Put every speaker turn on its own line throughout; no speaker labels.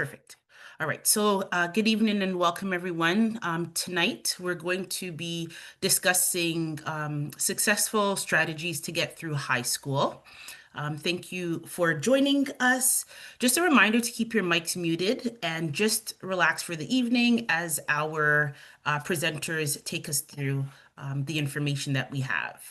Perfect. All right. So, good evening and welcome, everyone. Tonight, we're going to be discussing successful strategies to get through high school. Thank you for joining us. Just a reminder to keep your mics muted and just relax for the evening as our presenters take us through the information that we have.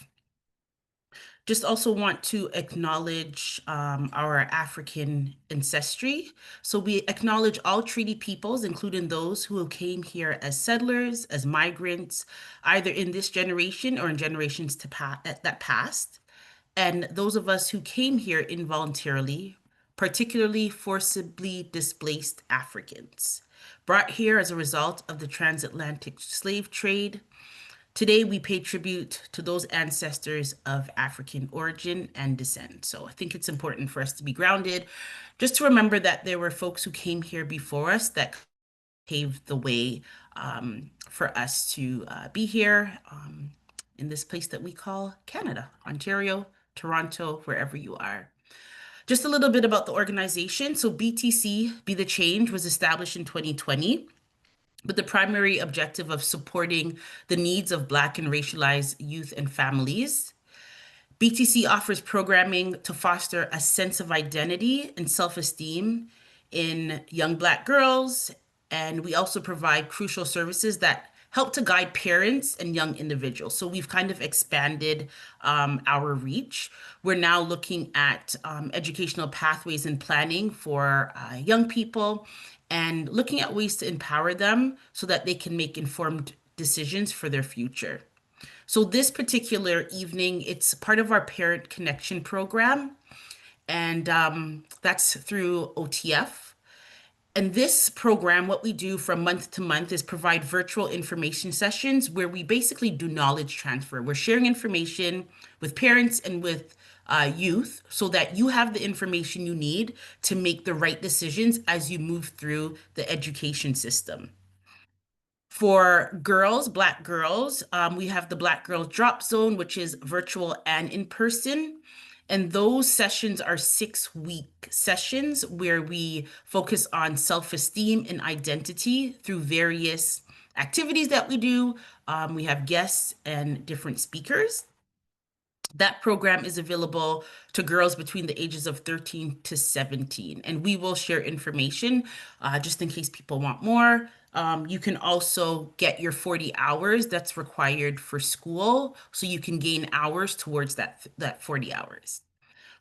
Just also want to acknowledge our African ancestry. So we acknowledge all treaty peoples, including those who came here as settlers, as migrants, either in this generation or in generations that passed. And those of us who came here involuntarily, particularly forcibly displaced Africans, brought here as a result of the transatlantic slave trade. Today, we pay tribute to those ancestors of African origin and descent. So I think it's important for us to be grounded, just to remember that there were folks who came here before us that paved the way for us to be here in this place that we call Canada, Ontario, Toronto, wherever you are. Just a little bit about the organization. So BTC, Be the Change, was established in 2020 with the primary objective of supporting the needs of Black and racialized youth and families. BTC offers programming to foster a sense of identity and self-esteem in young Black girls, and we also provide crucial services that help to guide parents and young individuals. So we've kind of expanded our reach. We're now looking at educational pathways and planning for young people and looking at ways to empower them so that they can make informed decisions for their future. So this particular evening, it's part of our Parent Connection program, and that's through OTF. And this program, what we do from month to month is provide virtual information sessions where we basically do knowledge transfer. We're sharing information with parents and with youth so that you have the information you need to make the right decisions as you move through the education system. For girls, Black girls, we have the Black Girls Drop Zone, which is virtual and in person. And those sessions are 6-week sessions where we focus on self-esteem and identity through various activities that we do. We have guests and different speakers. That program is available to girls between the ages of 13 to 17, and we will share information just in case people want more. You can also get your 40 hours that's required for school, so you can gain hours towards that 40 hours.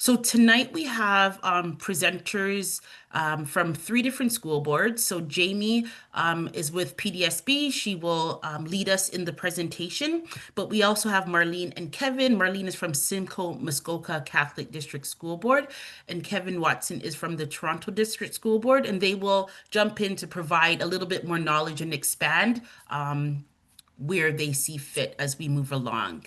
So tonight we have presenters from 3 different school boards. So Jamie is with PDSB. She will lead us in the presentation. But we also have Marlene and Kevin. Marlene is from Simcoe Muskoka Catholic District School Board, and Kevin Watson is from the Toronto District School Board. And they will jump in to provide a little bit more knowledge and expand where they see fit as we move along.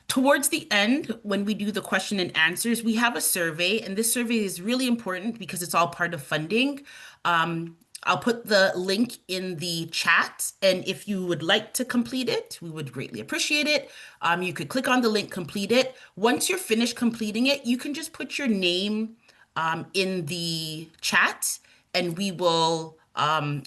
Towards the end, when we do the question and answers, we have a survey, and this survey is really important because it's all part of funding. I'll put the link in the chat, and if you would like to complete it, we would greatly appreciate it. You could click on the link, complete it. Once you're finished completing it, you can just put your name in the chat, and we will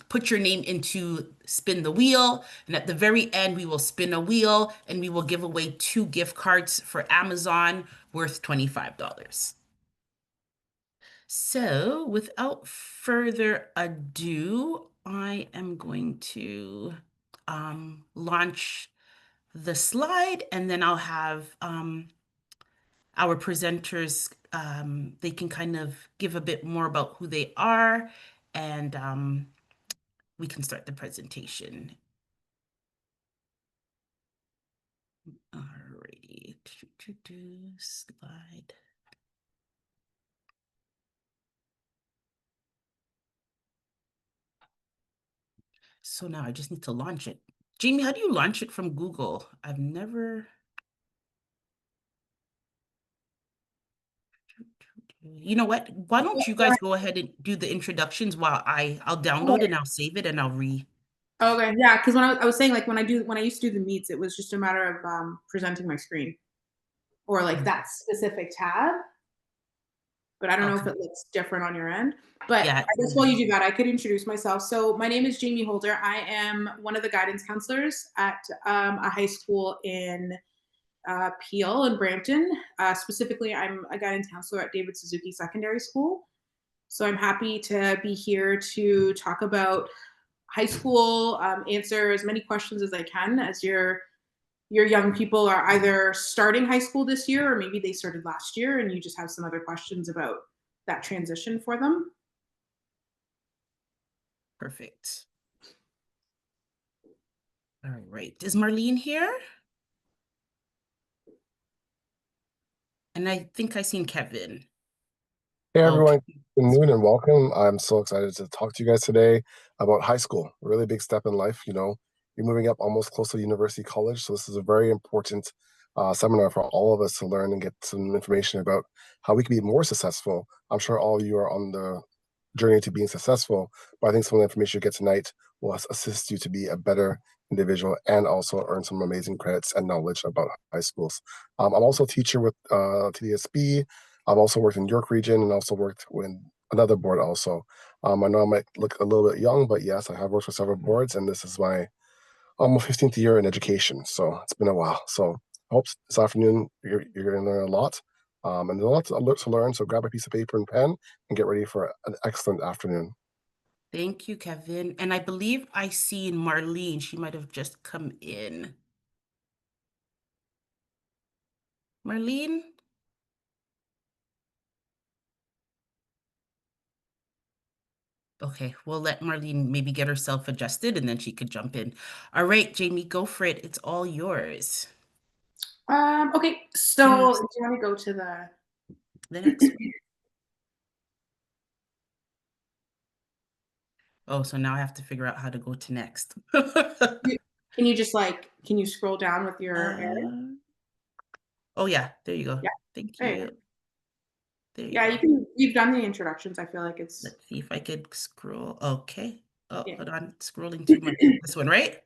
put your name into spin the wheel. And at the very end, we will spin a wheel and we will give away 2 gift cards for Amazon worth $25. So without further ado, I am going to launch the slide, and then I'll have our presenters, they can kind of give a bit more about who they are, and we can start the presentation. Alrighty, slide. So now I just need to launch it. Jamie, how do you launch it from Google? I've never. You know what? Why don't you guys go ahead and do the introductions while I'll download and I'll save it and I'll
Okay, yeah, because when I was saying, like, when I used to do the meets, it was just a matter of presenting my screen or like that specific tab. but I don't know if
Okay.
it looks different on your end. But
Yeah.
I guess while you do that, I could introduce myself. So my name is Jamie Holder. I am one of the guidance counselors at a high school in Peel in Brampton. Specifically, I'm a guidance counselor at David Suzuki Secondary School. So I'm happy to be here to talk about high school, answer as many questions as I can as your young people are either starting high school this year or maybe they started last year and you just have some other questions about that transition for them.
Perfect. All right. Is Marlene here? And I think I seen Kevin.
Hey everyone,
Okay.
good noon and welcome. I'm so excited to talk to you guys today about high school. A really big step in life. You're moving up almost close to university college, so this is a very important seminar for all of us to learn and get some information about how we can be more successful. I'm sure all of you are on the journey to being successful, but I think some of the information you get tonight will assist you to be a better individual and also earn some amazing credits and knowledge about high schools. I'm also a teacher with TDSB. I've also worked in York region and also worked with another board also. I know I might look a little bit young, but yes, I have worked with several boards, and this is my almost 15th year in education. So it's been a while. So I hope this afternoon you're going to learn a lot. And there's a lot to learn. So grab a piece of paper and pen and get ready for an excellent afternoon.
Thank you, Kevin. And I believe I seen Marlene. She might have just come in. Marlene? Okay, we'll let Marlene maybe get herself adjusted and then she could jump in. All right, Jamie, go for it. It's all yours.
Okay,
The
so
next,
do you want to go to the
the next one. Oh, so now I have to figure out how to go to next.
can you just like can you scroll down with your arrow?
Uh, oh yeah, there you go.
Yeah,
Thank
there you go.
you. There you
Yeah,
go.
you've done the introductions. I feel like it's
Let's see if I could scroll. Okay. Oh,
yeah.
hold on. Scrolling too much. This one, right?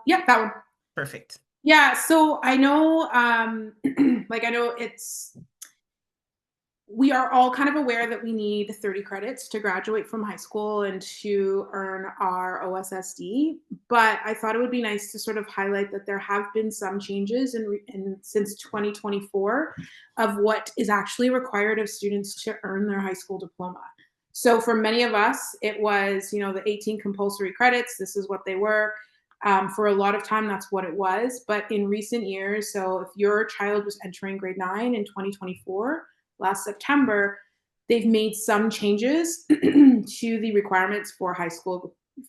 Yeah, that one.
Perfect.
Yeah, so I know like I know it's we are all kind of aware that we need 30 credits to graduate from high school and to earn our OSSD. But I thought it would be nice to sort of highlight that there have been some changes since 2024 of what is actually required of students to earn their high school diploma. So for many of us, it was, the 18 compulsory credits. This is what they were. For a lot of time, that's what it was. But in recent years, so if your child was entering grade 9 in 2024, last September, they've made some changes to the requirements for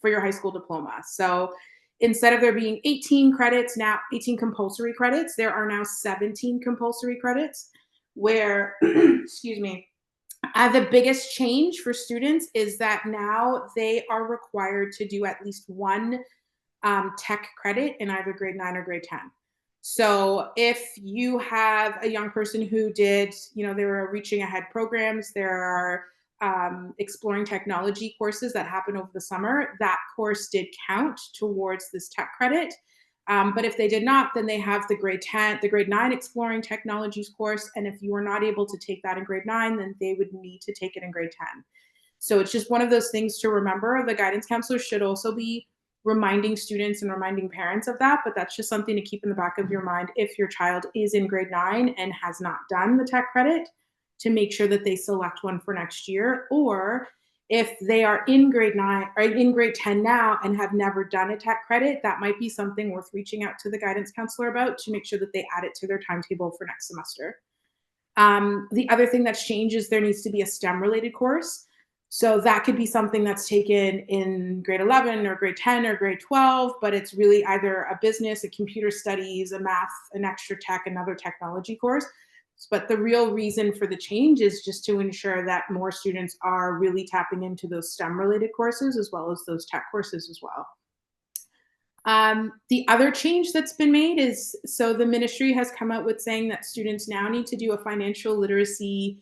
your high school diploma. So instead of there being 18 credits, now 18 compulsory credits, there are now 17 compulsory credits where, excuse me, the biggest change for students is that now they are required to do at least one tech credit in either grade 9 or grade 10. So if you have a young person who did, there are reaching ahead programs, there are exploring technology courses that happen over the summer, that course did count towards this tech credit. But if they did not, then they have the grade 10, the grade 9 exploring technologies course. And if you were not able to take that in grade 9, then they would need to take it in grade 10. So it's just one of those things to remember. The guidance counselor should also be reminding students and reminding parents of that, but that's just something to keep in the back of your mind if your child is in grade 9 and has not done the tech credit, to make sure that they select one for next year. Or if they are in grade 9 or in grade 10 now and have never done a tech credit, that might be something worth reaching out to the guidance counselor about to make sure that they add it to their timetable for next semester. The other thing that's changed is there needs to be a STEM related course. So that could be something that's taken in grade 11 or grade 10 or grade 12, but it's really either a business, a computer studies, a math, an extra tech, another technology course. But the real reason for the change is just to ensure that more students are really tapping into those STEM related courses as well as those tech courses as well. The other change that's been made is, so the ministry has come out with saying that students now need to do a financial literacy.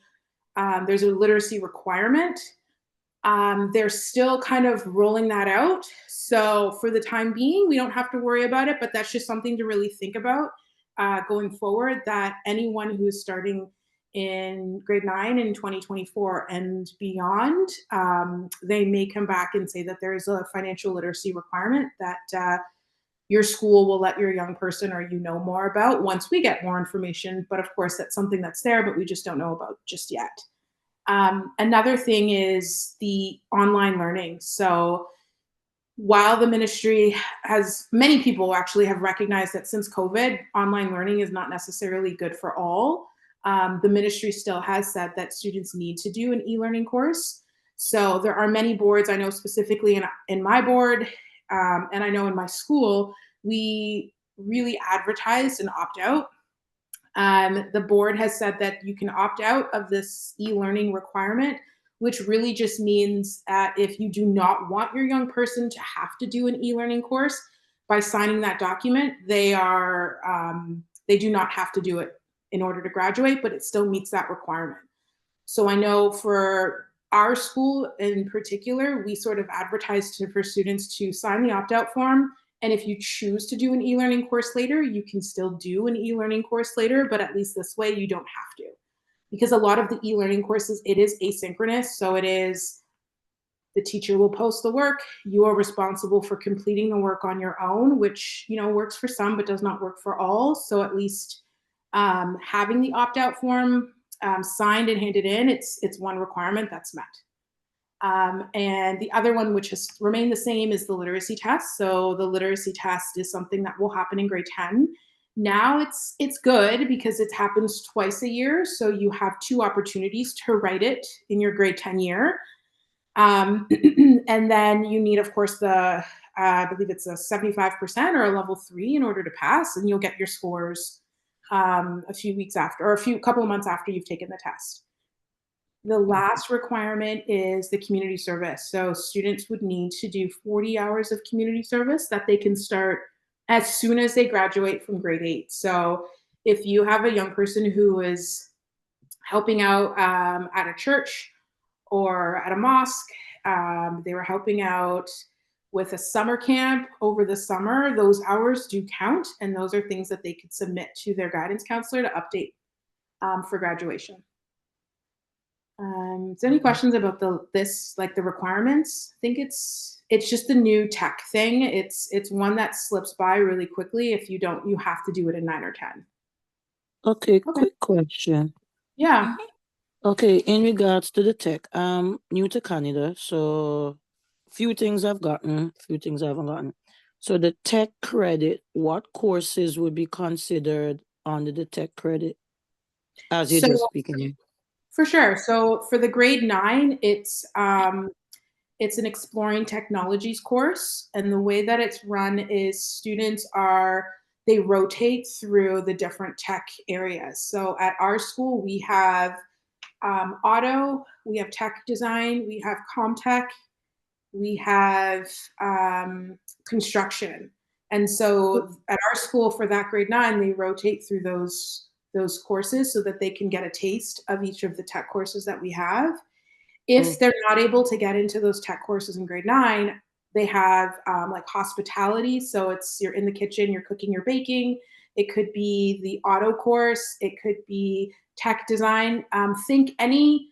There's a literacy requirement. They're still kind of rolling that out. So for the time being, we don't have to worry about it, but that's just something to really think about going forward, that anyone who is starting in grade 9 in 2024 and beyond. They may come back and say that there's a financial literacy requirement that your school will let your young person or more about once we get more information. But of course, that's something that's there, but we just don't know about just yet. Another thing is the online learning. So while the ministry has, many people actually have recognized that since COVID, online learning is not necessarily good for all. The ministry still has said that students need to do an e-learning course. So there are many boards, I know specifically in my board, and I know in my school, we really advertised an opt out. The board has said that you can opt out of this e-learning requirement, which really just means that if you do not want your young person to have to do an e-learning course, by signing that document, they do not have to do it in order to graduate, but it still meets that requirement. So I know for our school in particular, we sort of advertise for students to sign the opt-out form. And if you choose to do an e-learning course later, you can still do an e-learning course later, but at least this way you don't have to. Because a lot of the e-learning courses, it is asynchronous. So it is the teacher will post the work. You are responsible for completing the work on your own, which works for some, but does not work for all. So at least having the opt-out form signed and handed in, it's one requirement that's met. And the other one, which has remained the same, is the literacy test. So the literacy test is something that will happen in grade 10. Now it's good because it happens twice a year. So you have 2 opportunities to write it in your grade 10 year. And then you need, of course, I believe it's a 75% or a level 3 in order to pass, and you'll get your scores a few weeks after, or a couple of months after you've taken the test. The last requirement is the community service. So students would need to do 40 hours of community service that they can start as soon as they graduate from grade 8. So if you have a young person who is helping out at a church or at a mosque, they were helping out with a summer camp over the summer, those hours do count, and those are things that they could submit to their guidance counselor to update for graduation. Is there any questions about the requirements? I think it's just the new tech thing. It's one that slips by really quickly. If you don't, you have to do it in 9 or 10.
Okay, quick question.
Yeah.
Okay, in regards to the tech, I'm new to Canada, so few things I've gotten, few things I haven't gotten. So the tech credit, what courses would be considered under the tech credit as you're
So
just speaking here?
for sure. So for the grade 9, it's an exploring technologies course, and the way that it's run is students they rotate through the different tech areas. So at our school, we have auto, we have tech design, we have comtech, we have construction. And so at our school for that grade 9, they rotate through those courses so that they can get a taste of each of the tech courses that we have. If they're not able to get into those tech courses in grade 9, they have like hospitality. So you're in the kitchen, you're cooking, you're baking. It could be the auto course. It could be tech design. Think any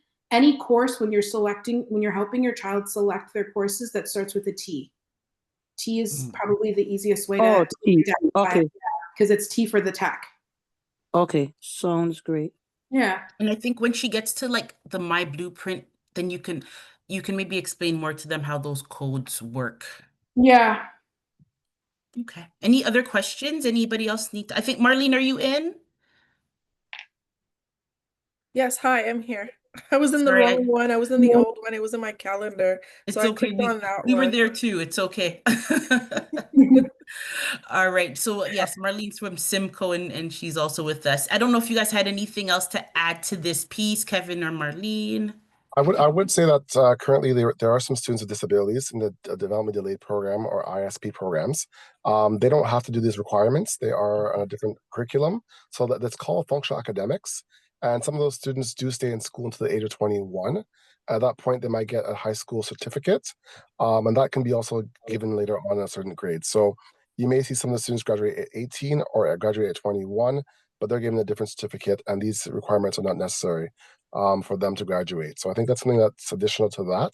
course when you're helping your child select their courses that starts with a T. T is probably the easiest way to identify it, because it's T for the tech.
Okay, sounds great.
Yeah.
And I think when she gets to like the My Blueprint, then you can maybe explain more to them how those codes work.
Yeah.
Okay. Any other questions? Anybody else I think, Marlene, are you in?
Yes, hi, I'm here. I was in the
Sorry,
wrong one. I was in the old one. It was in my calendar.
it's
So I
okay.
clicked on that
We were
one.
there too. It's okay. All right. So yes, Marlene's from Simcoe and she's also with us. I don't know if you guys had anything else to add to this piece, Kevin or Marlene.
I would say that currently there are some students with disabilities in the development delayed program or ISP programs. They don't have to do these requirements. They are on a different curriculum, so that's called functional academics. And some of those students do stay in school until the age of 21. At that point, they might get a high school certificate, and that can be also given later on in a certain grade. So you may see some of the students graduate at 18 or graduate at 21, but they're given a different certificate, and these requirements are not necessary for them to graduate. So I think that's something that's additional to that.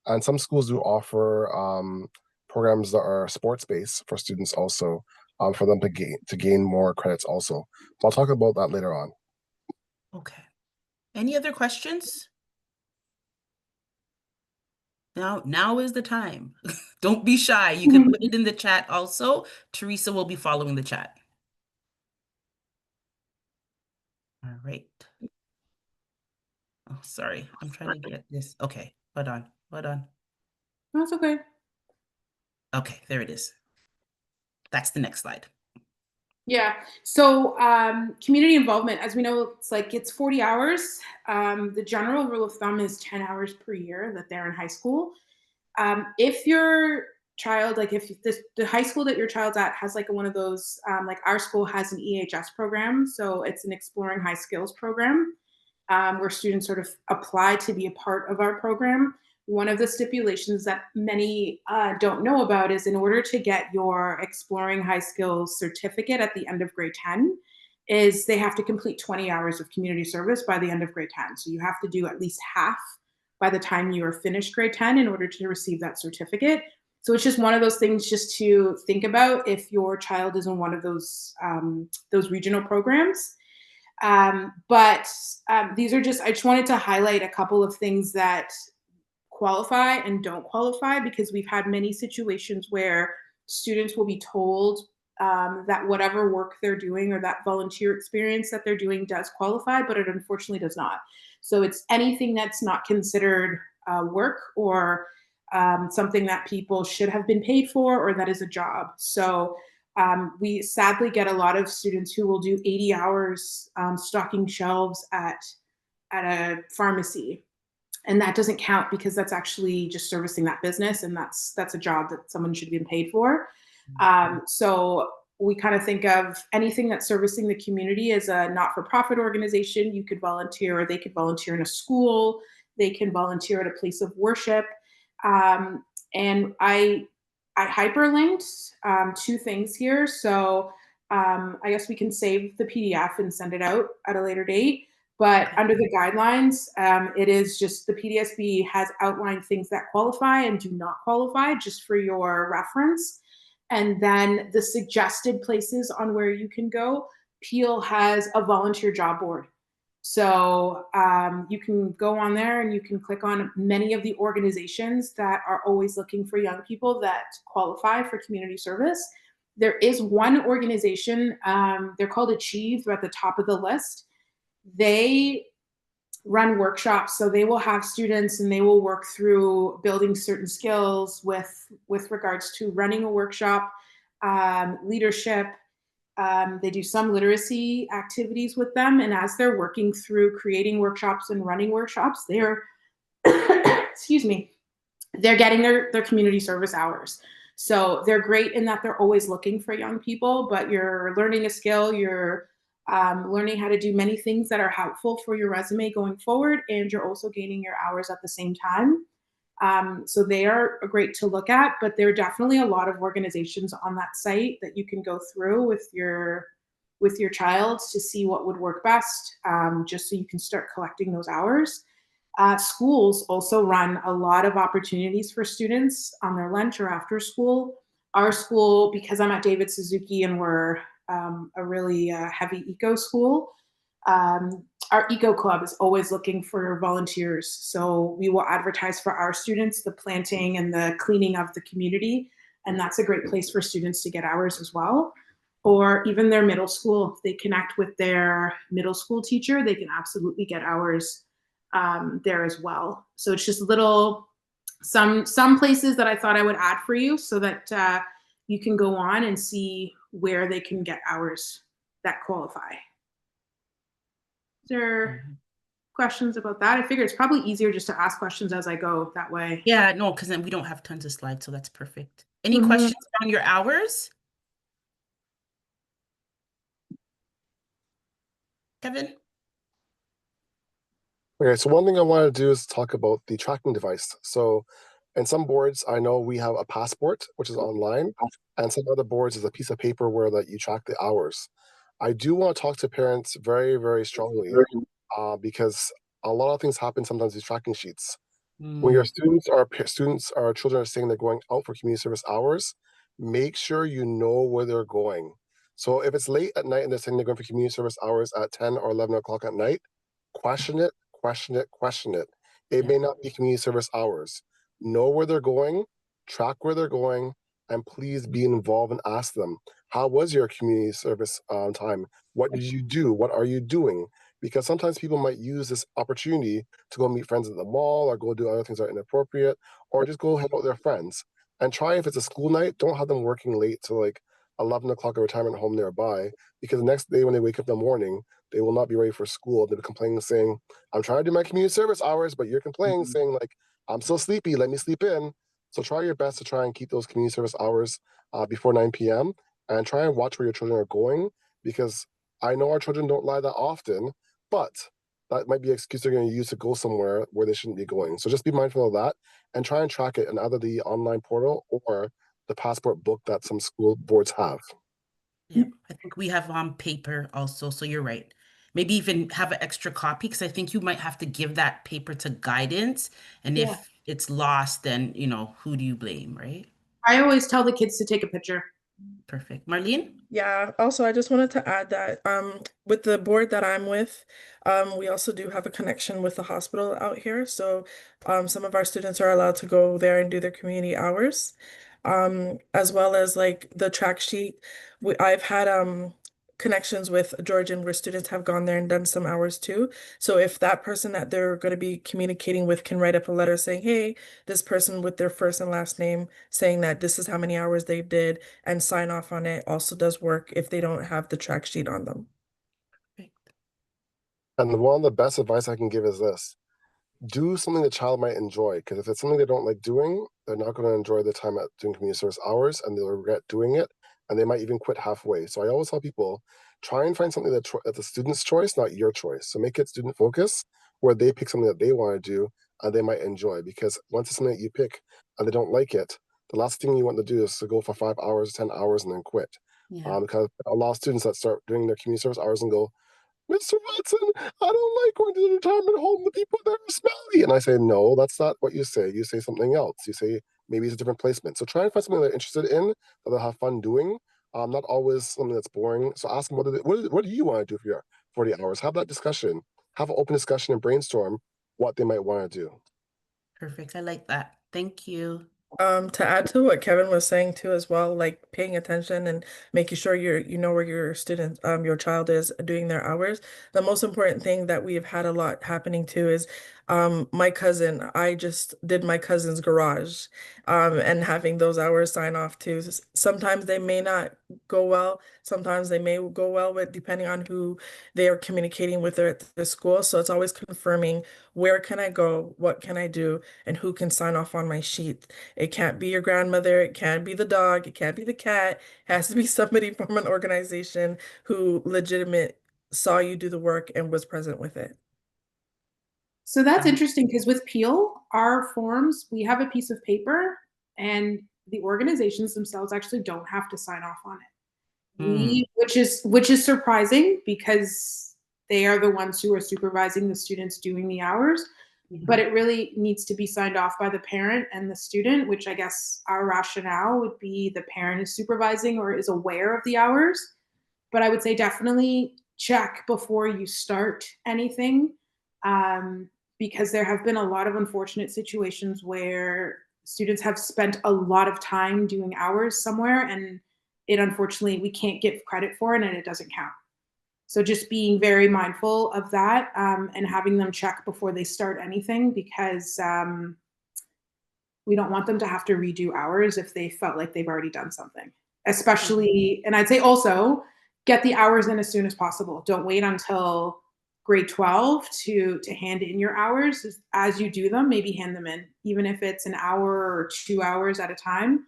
And some schools do offer programs that are sports based for students also, for them to gain more credits also. So I'll talk about that later on.
Okay. Any other questions? Now is the time. Don't be shy. You can put it in the chat also. Teresa will be following the chat. All right. Oh, sorry. I'm trying to get this. Okay, hold on. Hold on.
That's okay.
Okay, there it is. That's the next slide.
Yeah. So community involvement, as we know, it's 40 hours. The general rule of thumb is 10 hours per year that they're in high school. If your child, if the high school that your child's at has one of those, our school has an EHS program, so it's an Exploring High Skills program, where students sort of apply to be a part of our program. One of the stipulations that many don't know about is in order to get your Exploring High Skills certificate at the end of grade 10, is they have to complete 20 hours of community service by the end of grade 10. So you have to do at least half by the time you are finished grade 10 in order to receive that certificate. So it's just one of those things just to think about if your child is in one of those regional programs. But these are I just wanted to highlight a couple of things that qualify and don't qualify, because we've had many situations where students will be told that whatever work they're doing or that volunteer experience that they're doing does qualify, but it unfortunately does not. So it's anything that's not considered work or something that people should have been paid for or that is a job. So we sadly get a lot of students who will do 80 hours stocking shelves at a pharmacy, and that doesn't count because that's actually just servicing that business, and that's a job that someone should have been paid for. So we kind of think of anything that's servicing the community as a not-for-profit organization. You could volunteer, or they could volunteer in a school. They can volunteer at a place of worship. And I hyperlinked two things here. So I guess we can save the PDF and send it out at a later date. But under the guidelines, it is just the PDSB has outlined things that qualify and do not qualify, just for your reference. And then the suggested places on where you can go, Peel has a volunteer job board. So you can go on there and you can click on many of the organizations that are always looking for young people that qualify for community service. There is one organization, they're called Achieve, they're at the top of the list. They run workshops, so they will have students and they will work through building certain skills with regards to running a workshop, leadership. They do some literacy activities with them, and as they're working through creating workshops and running workshops, they're excuse me, they're getting their community service hours. So they're great in that they're always looking for young people, but you're learning a skill, you're learning how to do many things that are helpful for your resume going forward, and you're also gaining your hours at the same time. So they are great to look at, but there are definitely a lot of organizations on that site that you can go through with your child to see what would work best, just so you can start collecting those hours. Schools also run a lot of opportunities for students on their lunch or after school. Our school, because I'm at David Suzuki and we're a really heavy eco school, our eco club is always looking for volunteers. So we will advertise for our students the planting and the cleaning of the community. And that's a great place for students to get hours as well. Or even their middle school, if they connect with their middle school teacher, they can absolutely get hours there as well. So it's just some places that I thought I would add for you so that you can go on and see where they can get hours that qualify. Is there questions about that? I figure it's probably easier just to ask questions as I go that way.
Yeah, no, because then we don't have tons of slides, so that's perfect. Any questions on your hours? Kevin?
Okay, so one thing I want to do is talk about the tracking device. So in some boards, I know we have a passport, which is online, and some other boards is a piece of paper where that you track the hours. I do want to talk to parents very, very strongly because a lot of things happen sometimes with tracking sheets. When your
Mm,
students or children are saying they're going out for community service hours, make sure you know where they're going. So if it's late at night and they're saying they're going for community service hours at 10 or 11 o'clock at night, question it, question it, question it. It
yeah.
may not be community service hours. Know where they're going, track where they're going, and please be involved and ask them, how was your community service time? What did you do? What are you doing? Because sometimes people might use this opportunity to go meet friends at the mall or go do other things that are inappropriate or just go hang out with their friends. And try if it's a school night, don't have them working late to like 11 o'clock at a retirement home nearby because the next day when they wake up in the morning, they will not be ready for school. They'll be complaining saying, I'm trying to do my community service hours, but you're complaining saying like, I'm so sleepy, let me sleep in. So try your best to try and keep those community service hours before 9 p.m. and try and watch where your children are going because I know our children don't lie that often, but that might be an excuse they're going to use to go somewhere where they shouldn't be going. So just be mindful of that and try and track it in either the online portal or the passport book that some school boards have.
Yeah, I think we have on paper also, so you're right. Maybe even have an extra copy because I think you might have to give that paper to guidance. And
Yeah.
if it's lost, then, who do you blame, right?
I always tell the kids to take a picture.
Perfect. Marlene?
Yeah, also I just wanted to add that with the board that I'm with, we also do have a connection with the hospital out here. So some of our students are allowed to go there and do their community hours. As well as like the track sheet. I've had connections with Georgian where students have gone there and done some hours too. So if that person that they're going to be communicating with can write up a letter saying, hey, this person with their first and last name saying that this is how many hours they did and sign off on it also does work if they don't have the track sheet on them.
Perfect.
And one of the best advice I can give is this: do something the child might enjoy. Because if it's something they don't like doing, they're not going to enjoy the time at doing community service hours and they'll regret doing it. And they might even quit halfway. So I always tell people try and find something that's the student's choice, not your choice. So make it student focus where they pick something that they want to do and they might enjoy. Because once it's something that you pick and they don't like it, the last thing you want to do is to go for 5 hours, 10 hours, and then quit.
Yeah.
Because a lot of students that start doing their community service hours and go, Mr. Watson, I don't like going to the retirement home. The people there are smelly. And I say, no, that's not what you say. You say something else. You say maybe it's a different placement. So try and find something they're interested in that they'll have fun doing. Not always something that's boring. So ask them, what do you want to do for your 40 hours? Have that discussion. Have an open discussion and brainstorm what they might want to do.
Perfect. I like that. Thank you.
To add to what Kevin was saying too as well, like paying attention and making sure you know where your student, your child is doing their hours. The most important thing that we've had a lot happening too is my cousin, I just did my cousin's garage, and having those hours sign off too. Sometimes they may not go well, sometimes they may go well, but depending on who they are communicating with at the school. So it's always confirming where can I go, what can I do, and who can sign off on my sheet. It can't be your grandmother. It can't be the dog. It can't be the cat. It has to be somebody from an organization who legitimate saw you do the work and was present with it.
So that's interesting because with Peel, our forms, we have a piece of paper and the organizations themselves actually don't have to sign off on it.
Mm,
Which is surprising because they are the ones who are supervising the students doing the hours, but
mhm.
it really needs to be signed off by the parent and the student, which I guess our rationale would be the parent is supervising or is aware of the hours. But I would say definitely check before you start anything, um, because there have been a lot of unfortunate situations where students have spent a lot of time doing hours somewhere and it unfortunately we can't give credit for it and it doesn't count. So just being very mindful of that, and having them check before they start anything because we don't want them to have to redo hours if they felt like they've already done something. Especially, and I'd say also get the hours in as soon as possible. Don't wait until grade 12 to hand in your hours. As you do them, maybe hand them in, even if it's an hour or 2 hours at a time.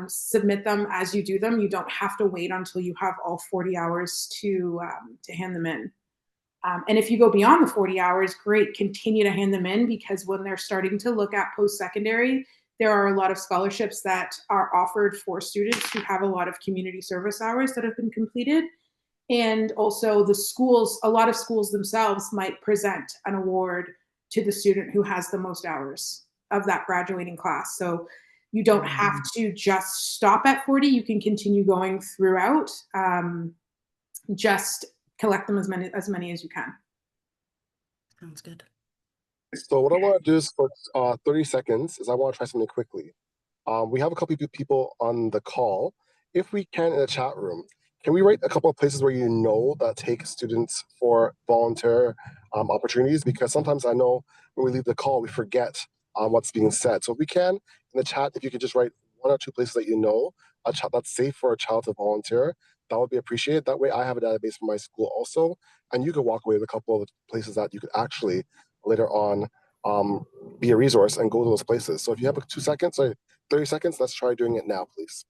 Submit them as you do them. You don't have to wait until you have all 40 hours to hand them in. And if you go beyond the 40 hours, great, continue to hand them in because when they're starting to look at post secondary, there are a lot of scholarships that are offered for students who have a lot of community service hours that have been completed. And also the schools, a lot of schools themselves might present an award to the student who has the most hours of that graduating class. So you don't have to just stop at 40. You can continue going throughout. Just collect them as many as you can.
Sounds good.
So what I want to do is for 30 seconds is I want to try something quickly. We have a couple of people on the call. If we can, in the chat room, can we write a couple of places where you know that take students for volunteer opportunities? Because sometimes I know when we leave the call, we forget what's being said. So if we can, in the chat, if you could just write 1 or 2 places that you know a child that's safe for a child to volunteer, that would be appreciated. That way I have a database for my school also, and you could walk away with a couple of places that you could actually later on be a resource and go to those places. So if you have 2 seconds, or 30 seconds, let's try doing it now, please.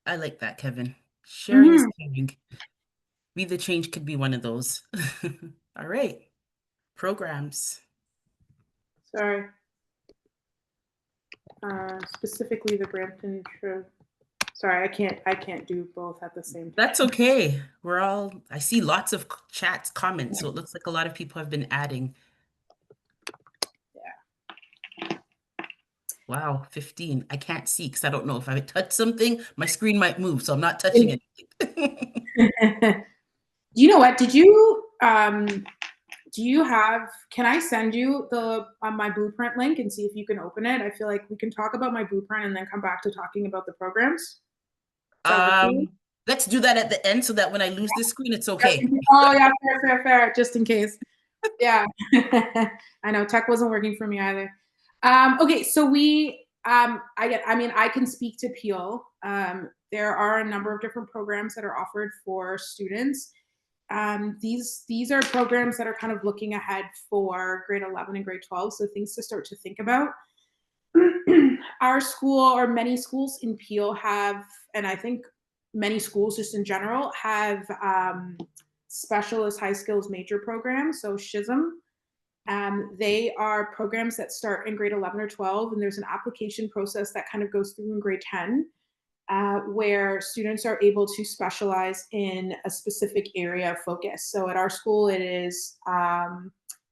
I like that, Kevin. Sharing is
Mhm.
caring. Be the Change could be one of those. All right. Programs.
Sorry. Specifically the Brampton trip. Sorry, I can't do both at the same time.
That's okay. I see lots of chats, comments, so it looks like a lot of people have been adding.
Yeah.
Wow, 15. I can't see because I don't know if I touch something, my screen might move, so I'm not touching anything.
You know what? Did you can I send you the my blueprint link and see if you can open it? I feel like we can talk about my blueprint and then come back to talking about the programs. Does that work for you?
Let's do that at the end so that when I lose this screen, it's okay.
Oh yeah, fair, just in case. Yeah. I know tech wasn't working for me either. Okay, so I can speak to Peel. There are a number of different programs that are offered for students. These are programs that are kind of looking ahead for grade 11 and grade 12, so things to start to think about. Our school, or many schools in Peel, have, and I think many schools just in general have specialist high skills major programs, so SHISM. They are programs that start in grade 11 or 12, and there's an application process that kind of goes through in grade 10, where students are able to specialize in a specific area of focus. So at our school, it is,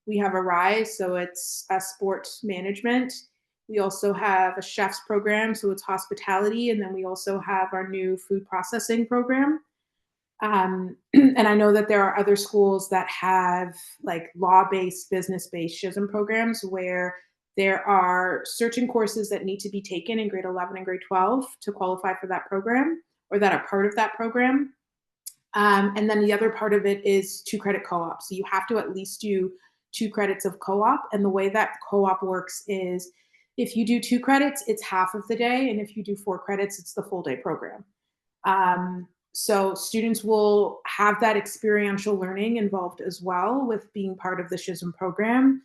we have a RISE, so it's a sports management. We also have a chef's program, so it's hospitality. And then we also have our new food processing program. And I know that there are other schools that have like law-based, business-based SHISM programs where there are certain courses that need to be taken in grade 11 and grade 12 to qualify for that program, or that are part of that program. And then the other part of it is 2-credit co-op. So you have to at least do 2 credits of co-op. And the way that co-op works is if you do 2 credits, it's half of the day. And if you do 4 credits, it's the full day program. So students will have that experiential learning involved as well with being part of the SHISM program.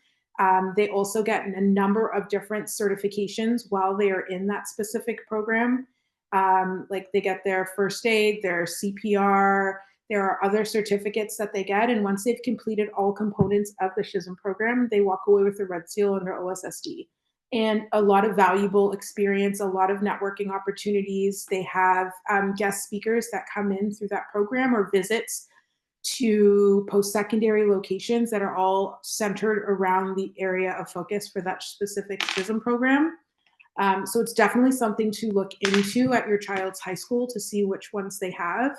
They also get a number of different certifications while they are in that specific program. Like they get their first aid, their CPR, there are other certificates that they get. And once they've completed all components of the SHISM program, they walk away with a red seal and their OSSD. And a lot of valuable experience, a lot of networking opportunities. They have guest speakers that come in through that program, or visits to post-secondary locations that are all centered around the area of focus for that specific SHISM program. So it's definitely something to look into at your child's high school to see which ones they have,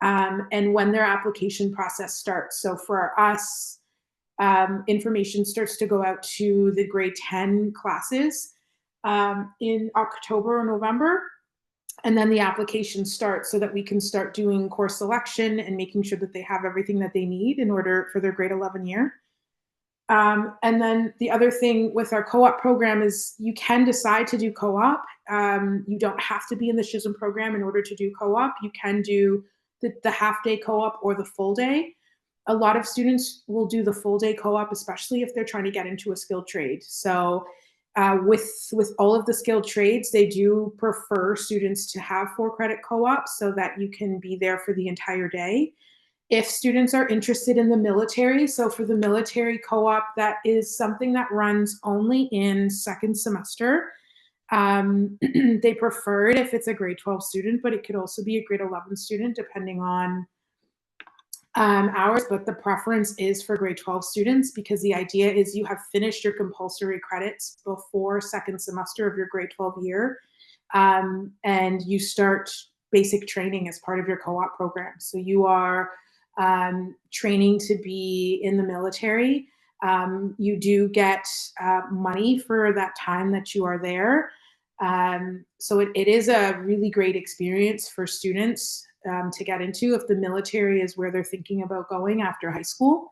and when their application process starts. So for us, information starts to go out to the grade 10 classes in October or November. And then the application starts so that we can start doing course selection and making sure that they have everything that they need in order for their grade 11 year. And then the other thing with our co-op program is you can decide to do co-op. You don't have to be in the SHISM program in order to do co-op. You can do the half-day co-op or the full day. A lot of students will do the full day co-op, especially if they're trying to get into a skilled trade. So with all of the skilled trades, they do prefer students to have 4-credit co-ops so that you can be there for the entire day. If students are interested in the military, so for the military co-op, that is something that runs only in second semester. They prefer it if it's a grade 12 student, but it could also be a grade 11 student depending on hours, but the preference is for grade 12 students because the idea is you have finished your compulsory credits before second semester of your grade 12 year, and you start basic training as part of your co-op program. So you are training to be in the military. You do get money for that time that you are there. So it is a really great experience for students to get into if the military is where they're thinking about going after high school.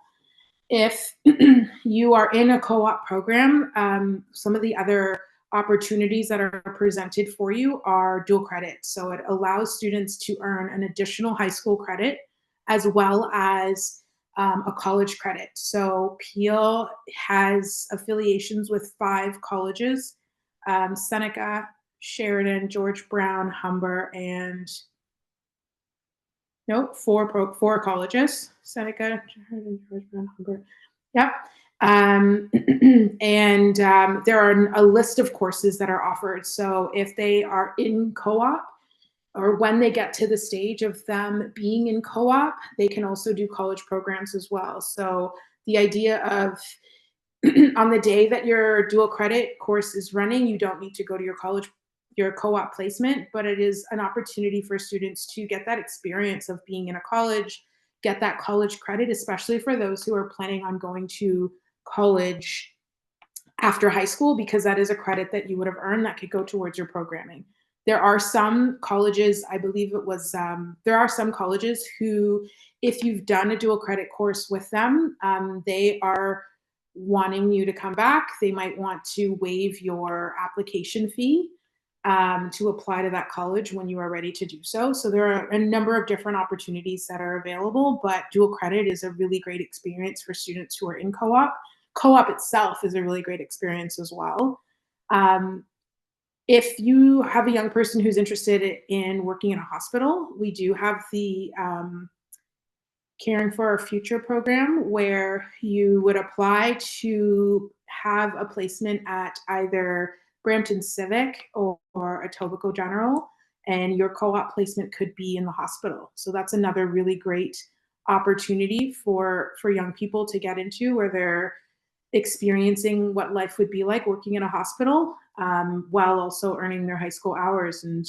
If you are in a co-op program, some of the other opportunities that are presented for you are dual credit. So it allows students to earn an additional high school credit as well as a college credit. So Peel has affiliations with 5 colleges, Seneca, Sheridan, George Brown, Humber, and nope, 4 colleges. Seneca, Sheridan, George Brown, Humber. Yep. And there are a list of courses that are offered. So if they are in co-op, or when they get to the stage of them being in co-op, they can also do college programs as well. So the idea of on the day that your dual credit course is running, you don't need to go to your co-op placement, but it is an opportunity for students to get that experience of being in a college, get that college credit, especially for those who are planning on going to college after high school, because that is a credit that you would have earned that could go towards your programming. There are some colleges, I believe it was, there are some colleges who, if you've done a dual credit course with them, they are wanting you to come back. They might want to waive your application fee to apply to that college when you are ready to do so. So there are a number of different opportunities that are available, but dual credit is a really great experience for students who are in co-op. Co-op itself is a really great experience as well. If you have a young person who's interested in working in a hospital, we do have the Caring for Our Future program where you would apply to have a placement at either Brampton Civic or Etobicoke General, and your co-op placement could be in the hospital. So that's another really great opportunity for young people to get into, where they're experiencing what life would be like working in a hospital while also earning their high school hours. And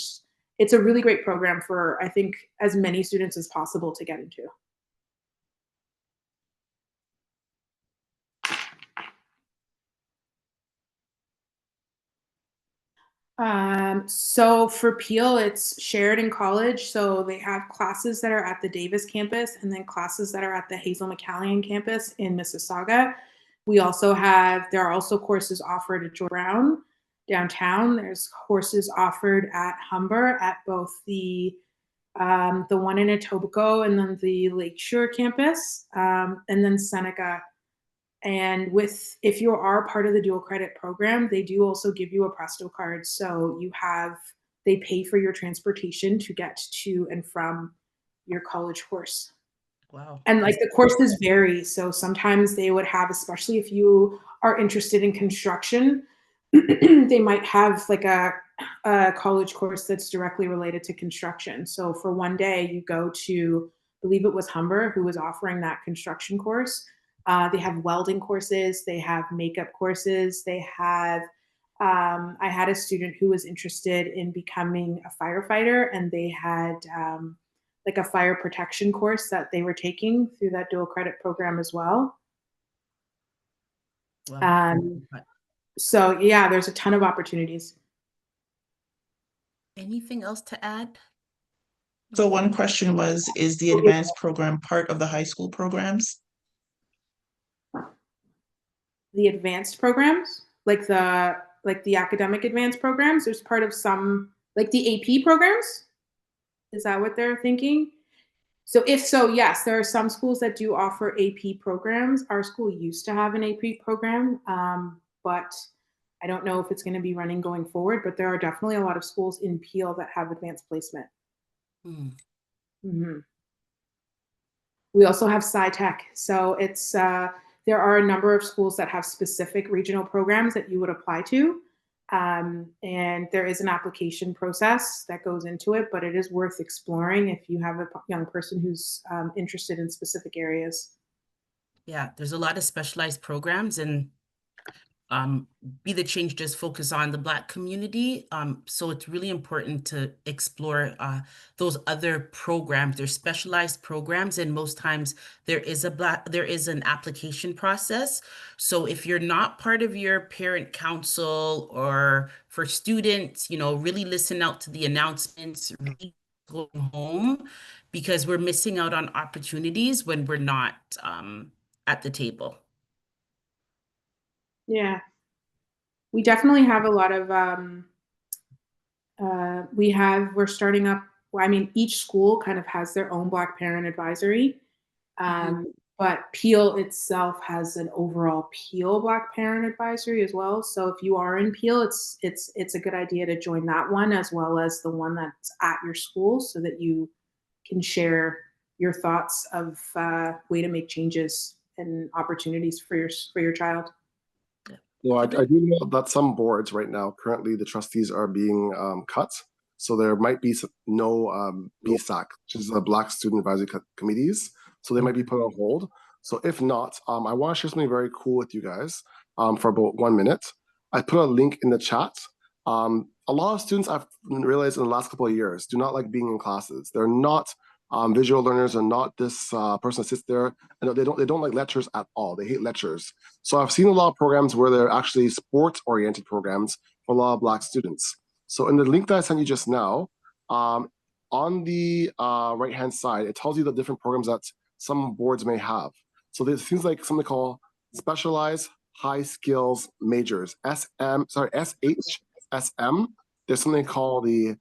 it's a really great program for, I think, as many students as possible to get into. So for Peel, it's Sheridan College. So they have classes that are at the Davis campus and then classes that are at the Hazel McCallion campus in Mississauga. There are also courses offered at George Brown downtown. There's courses offered at Humber at both the one in Etobicoke and then the Lakeshore campus, and then Seneca. And if you are part of the dual credit program, they do also give you a Presto card. So they pay for your transportation to get to and from your college course.
Wow.
And like the courses vary. So sometimes they would have, especially if you are interested in construction, they might have like a college course that's directly related to construction. So for one day, you go to, I believe it was Humber who was offering that construction course. They have welding courses, they have makeup courses, they have. I had a student who was interested in becoming a firefighter, and they had like a fire protection course that they were taking through that dual credit program as well.
Wow.
So yeah, there's a ton of opportunities.
Anything else to add?
So one question was, is the advanced program part of the high school programs?
The advanced programs, like the academic advanced programs, there's part of some, like the AP programs. Is that what they're thinking? So if so, yes, there are some schools that do offer AP programs. Our school used to have an AP program, but I don't know if it's going to be running going forward, but there are definitely a lot of schools in Peel that have advanced placement. Mm-hmm. We also have SciTech. So there are a number of schools that have specific regional programs that you would apply to. And there is an application process that goes into it, but it is worth exploring if you have a young person who's interested in specific areas.
Yeah, there's a lot of specialized programs, and Be the Change just focus on the Black community. So it's really important to explore those other programs. They're specialized programs, and most times there is an application process. So if you're not part of your parent council, or for students, really listen out to the announcements, really going home, because we're missing out on opportunities when we're not at the table.
Yeah, we definitely have a lot of we're starting up. I mean, each school kind of has their own Black Parent Advisory, but Peel itself has an overall Peel Black Parent Advisory as well. So if you are in Peel, it's a good idea to join that one as well as the one that's at your school, so that you can share your thoughts of way to make changes and opportunities for your child.
Well, I do know that some boards right now, currently the trustees are being cut. So there might be no BSAC, which is the Black Student Advisory Committees. So they might be put on hold. So if not, I want to share something very cool with you guys for about 1 minute. I put a link in the chat. A lot of students, I've realized in the last couple of years, do not like being in classes. They're not visual learners, are not this person that sits there. And they don't like lectures at all. They hate lectures. So I've seen a lot of programs where they're actually sports-oriented programs for a lot of Black students. So in the link that I sent you just now, on the right-hand side, it tells you the different programs that some boards may have. So there's things like something called Specialized High Skills Majors, SHSM. There's something called the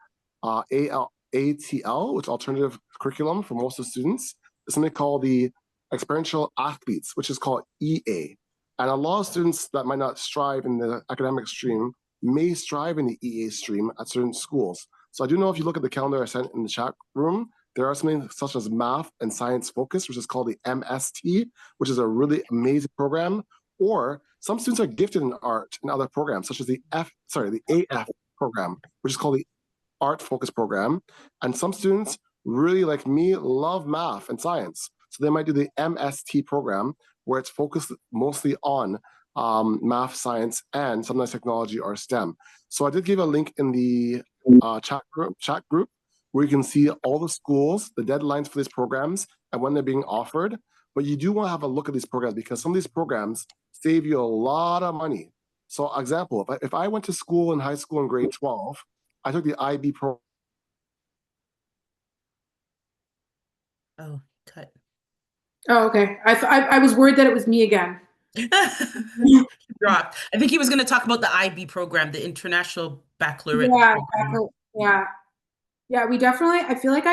ATL, which is Alternative Curriculum for most of the students. There's something called the Experiential Athletes, which is called EA. And a lot of students that might not strive in the academic stream may strive in the EA stream at certain schools. So I do know if you look at the calendar I sent in the chat room, there are something such as Math and Science Focus, which is called the MST, which is a really amazing program. Or some students are gifted in art and other programs, such as the AF program, which is called the Art Focus program. And some students, really like me, love math and science. So they might do the MST program, where it's focused mostly on math, science, and sometimes technology or STEM. So I did give a link in the chat group where you can see all the schools, the deadlines for these programs, and when they're being offered. But you do want to have a look at these programs, because some of these programs save you a lot of money. So example, if I went to school in high school in grade 12, I took the IB program.
Oh, cut.
Oh, okay. I was worried that it was me again.
Dropped. I think he was going to talk about the IB program, the International Baccalaureate
Yeah,
program.
yeah. We definitely. I feel like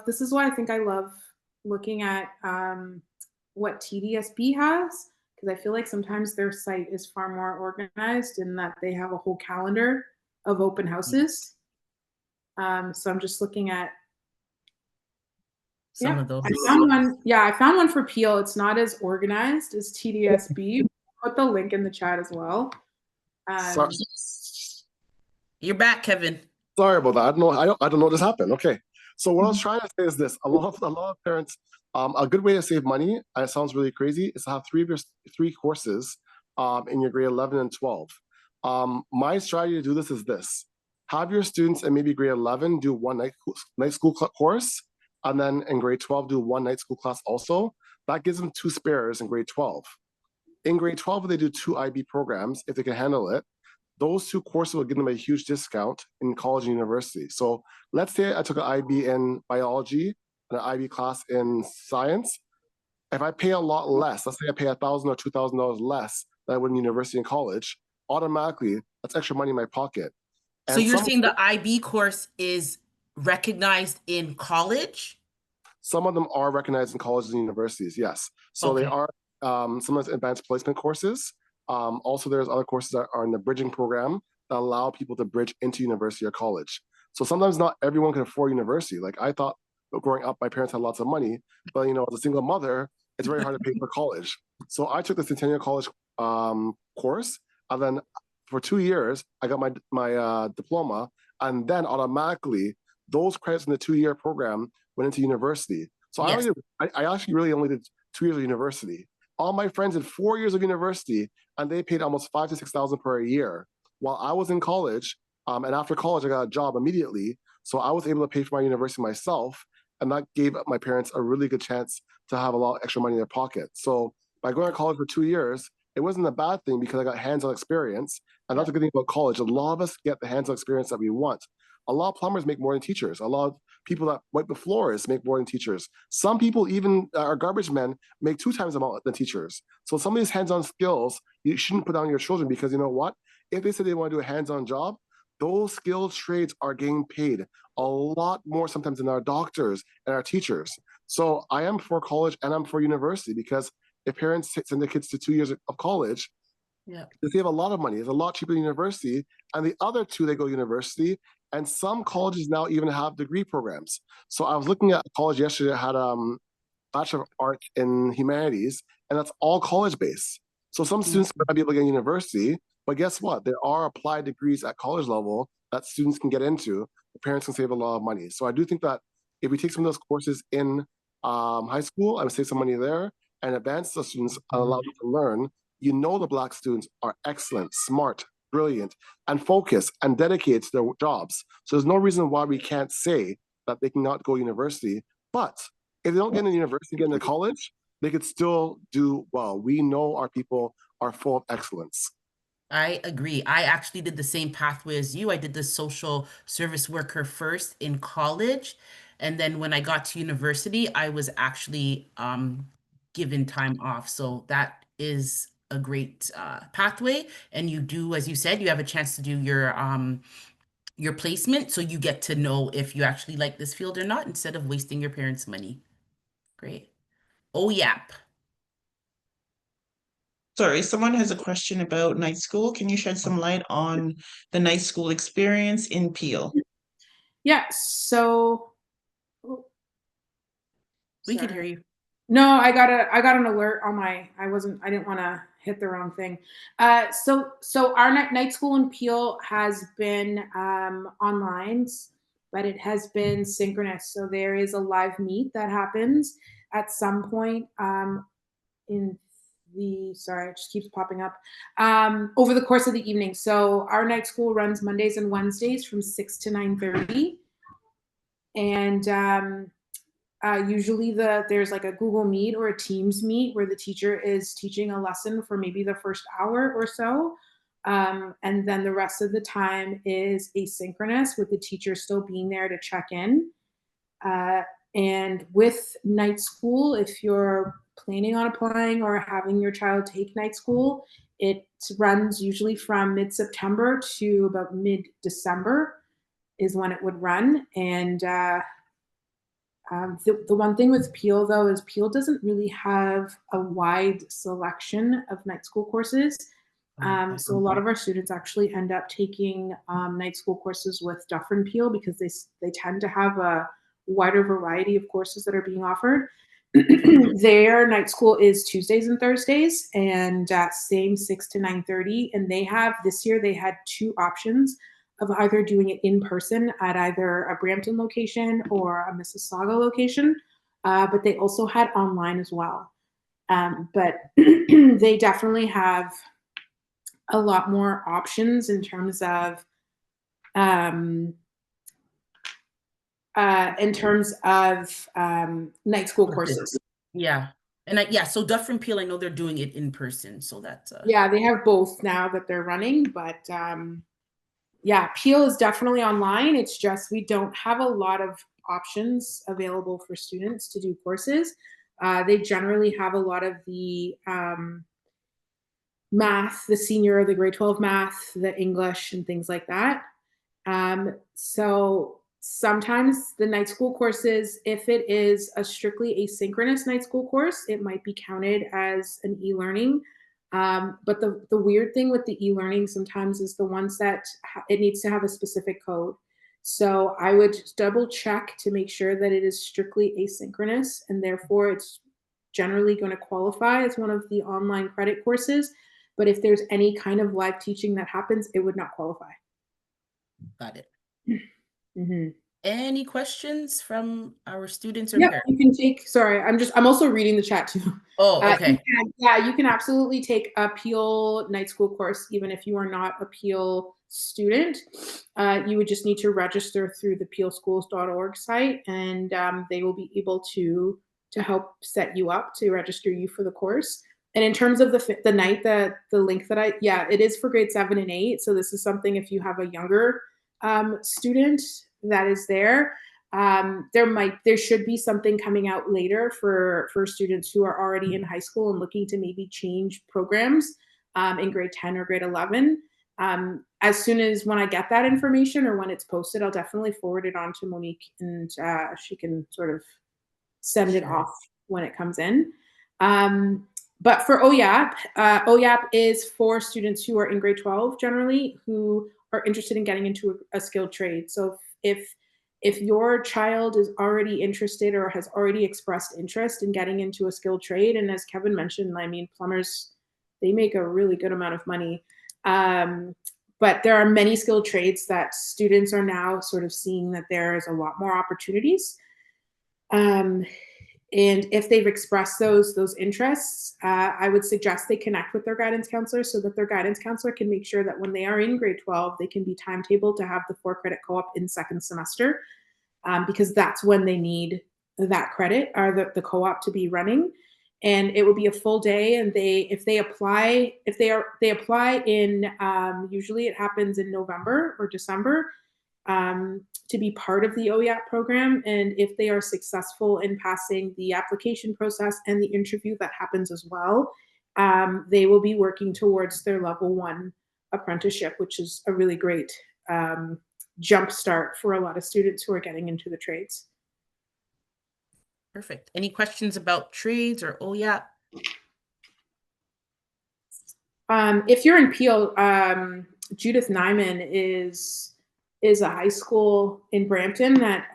this is why I think I love looking at what TDSB has, because I feel like sometimes their site is far more organized in that they have a whole calendar of open houses. So I'm just looking at
Some of those.
I found one. Yeah, I found one for Peel. It's not as organized as TDSB. Put the link in the chat as well.
Sorry.
You're back, Kevin.
Sorry about that. I don't know what just happened. Okay. So what I was trying to say is this: a lot of parents, a good way to save money, and it sounds really crazy, is to have three courses in your grade 11 and 12. My strategy to do this is this: have your students in maybe grade 11 do one night school course, and then in grade 12 do one night school class also. That gives them 2 spares in grade 12. In grade 12, they do 2 IB programs if they can handle it. Those 2 courses will give them a huge discount in college and university. So let's say I took an IB in biology and an IB class in science. If I pay a lot less, let's say I pay $1,000 or $2,000 less than I would in university and college, automatically that's extra money in my pocket.
So you're saying the IB course is recognized in college?
Some of them are recognized in colleges and universities, yes. So
Okay.
they are sometimes advanced placement courses. Also, there's other courses that are in the bridging program that allow people to bridge into university or college. So sometimes not everyone can afford university. Like I thought growing up, my parents had lots of money, but as a single mother, it's very hard to pay for college. So I took the Centennial College course, and then for 2 years, I got my diploma, and then automatically those credits in the 2 year program went into university. So
Yes.
I actually really only did 2 years of university. All my friends did 4 years of university, and they paid almost 5 to 6,000 per year. While I was in college, and after college, I got a job immediately, so I was able to pay for my university myself, and that gave my parents a really good chance to have a lot of extra money in their pocket. So by going to college for 2 years, it wasn't a bad thing because I got hands-on experience, and that's a good thing about college. A lot of us get the hands-on experience that we want. A lot of plumbers make more than teachers. A lot of people that wipe the floors make more than teachers. Some people, even our garbage men, make 2 times the amount than teachers. So some of these hands-on skills you shouldn't put on your children, because you know what? If they say they want to do a hands-on job, those skilled trades are getting paid a lot more sometimes than our doctors and our teachers. So I am for college and I'm for university, because if parents send their kids to 2 years of college,
Yeah.
they save a lot of money. It's a lot cheaper than university. And the other two, they go to university. And some colleges now even have degree programs. So I was looking at a college yesterday that had Bachelor of Arts in Humanities, and that's all college based. So some students might not be able to get in university, but guess what? There are applied degrees at college level that students can get into. The parents can save a lot of money. So I do think that if we take some of those courses in high school, I would save some money there and advance the students and allow them to learn. You know, the Black students are excellent, smart, brilliant, and focused and dedicated to their jobs. So there's no reason why we can't say that they cannot go to university. But if they don't get into university, get into college, they could still do well. We know our people are full of excellence.
I agree. I actually did the same pathway as you. I did the social service worker first in college. And then when I got to university, I was actually given time off. So that is a great pathway. And you do, as you said, you have a chance to do your placement. So you get to know if you actually like this field or not instead of wasting your parents' money. Great. Oh, yep.
Sorry, someone has a question about night school. Can you shed some light on the night school experience in Peel?
Yeah, so oh,
We could
sorry.
hear you.
No, I got an alert on my I didn't want to hit the wrong thing. So our night school in Peel has been online, but it has been synchronous. So there is a live meet that happens at some point in the sorry, it just keeps popping up over the course of the evening. So our night school runs Mondays and Wednesdays from 6 to 9:30, and usually there's like a Google Meet or a Teams meet where the teacher is teaching a lesson for maybe the first hour or so. And then the rest of the time is asynchronous with the teacher still being there to check in. Uh, and with night school, if you're planning on applying or having your child take night school, it runs usually from mid-September to about mid-December is when it would run. And the one thing with Peel, though, is Peel doesn't really have a wide selection of night school courses. So a lot of our students actually end up taking night school courses with Dufferin Peel because they tend to have a wider variety of courses that are being offered. Their night school is Tuesdays and Thursdays, and same 6 to 9:30. And this year they had two options of either doing it in person at either a Brampton location or a Mississauga location, but they also had online as well. But they definitely have a lot more options in terms of night school courses.
Yeah. And so Dufferin Peel, I know they're doing it in person. So that's
yeah, they have both now that they're running, but yeah, Peel is definitely online. It's just we don't have a lot of options available for students to do courses. They generally have a lot of the math, the senior, the grade 12 math, the English, and things like that. So sometimes the night school courses, if it is a strictly asynchronous night school course, it might be counted as an e-learning. But the weird thing with the e-learning sometimes is the ones that it needs to have a specific code. So I would double check to make sure that it is strictly asynchronous, and therefore it's generally going to qualify as one of the online credit courses. But if there's any kind of live teaching that happens, it would not qualify.
Got it.
Mm-hmm.
Any questions from our students or
Yeah,
parents?
you can take, sorry, I'm also reading the chat too.
Oh, okay.
You can absolutely take a Peel night school course, even if you are not a Peel student. You would just need to register through the peelschools.org site, and they will be able to help set you up to register you for the course. And in terms of the night, the link that it is for grade 7 and 8. So this is something if you have a younger student that is there. There should be something coming out later for students who are already in high school and looking to maybe change programs in grade 10 or grade 11. As soon as when I get that information or when it's posted, I'll definitely forward it on to Monique, and she can sort of send it off when it comes in. But for OYAP, OYAP is for students who are in grade 12 generally, who are interested in getting into a skilled trade. So if your child is already interested or has already expressed interest in getting into a skilled trade, and as Kevin mentioned, I mean, plumbers, they make a really good amount of money. But there are many skilled trades that students are now sort of seeing that there is a lot more opportunities. And if they've expressed those interests, I would suggest they connect with their guidance counselor so that their guidance counselor can make sure that when they are in grade 12, they can be timetabled to have the 4-credit co-op in second semester, because that's when they need that credit or the co-op to be running. And it will be a full day. And they apply in, usually it happens in November or December, to be part of the OYAP program. And if they are successful in passing the application process and the interview that happens as well, they will be working towards their level 1 apprenticeship, which is a really great jump start for a lot of students who are getting into the trades.
Perfect. Any questions about trades or OYAP?
If you're in Peel, Judith Nyman is a high school in Brampton that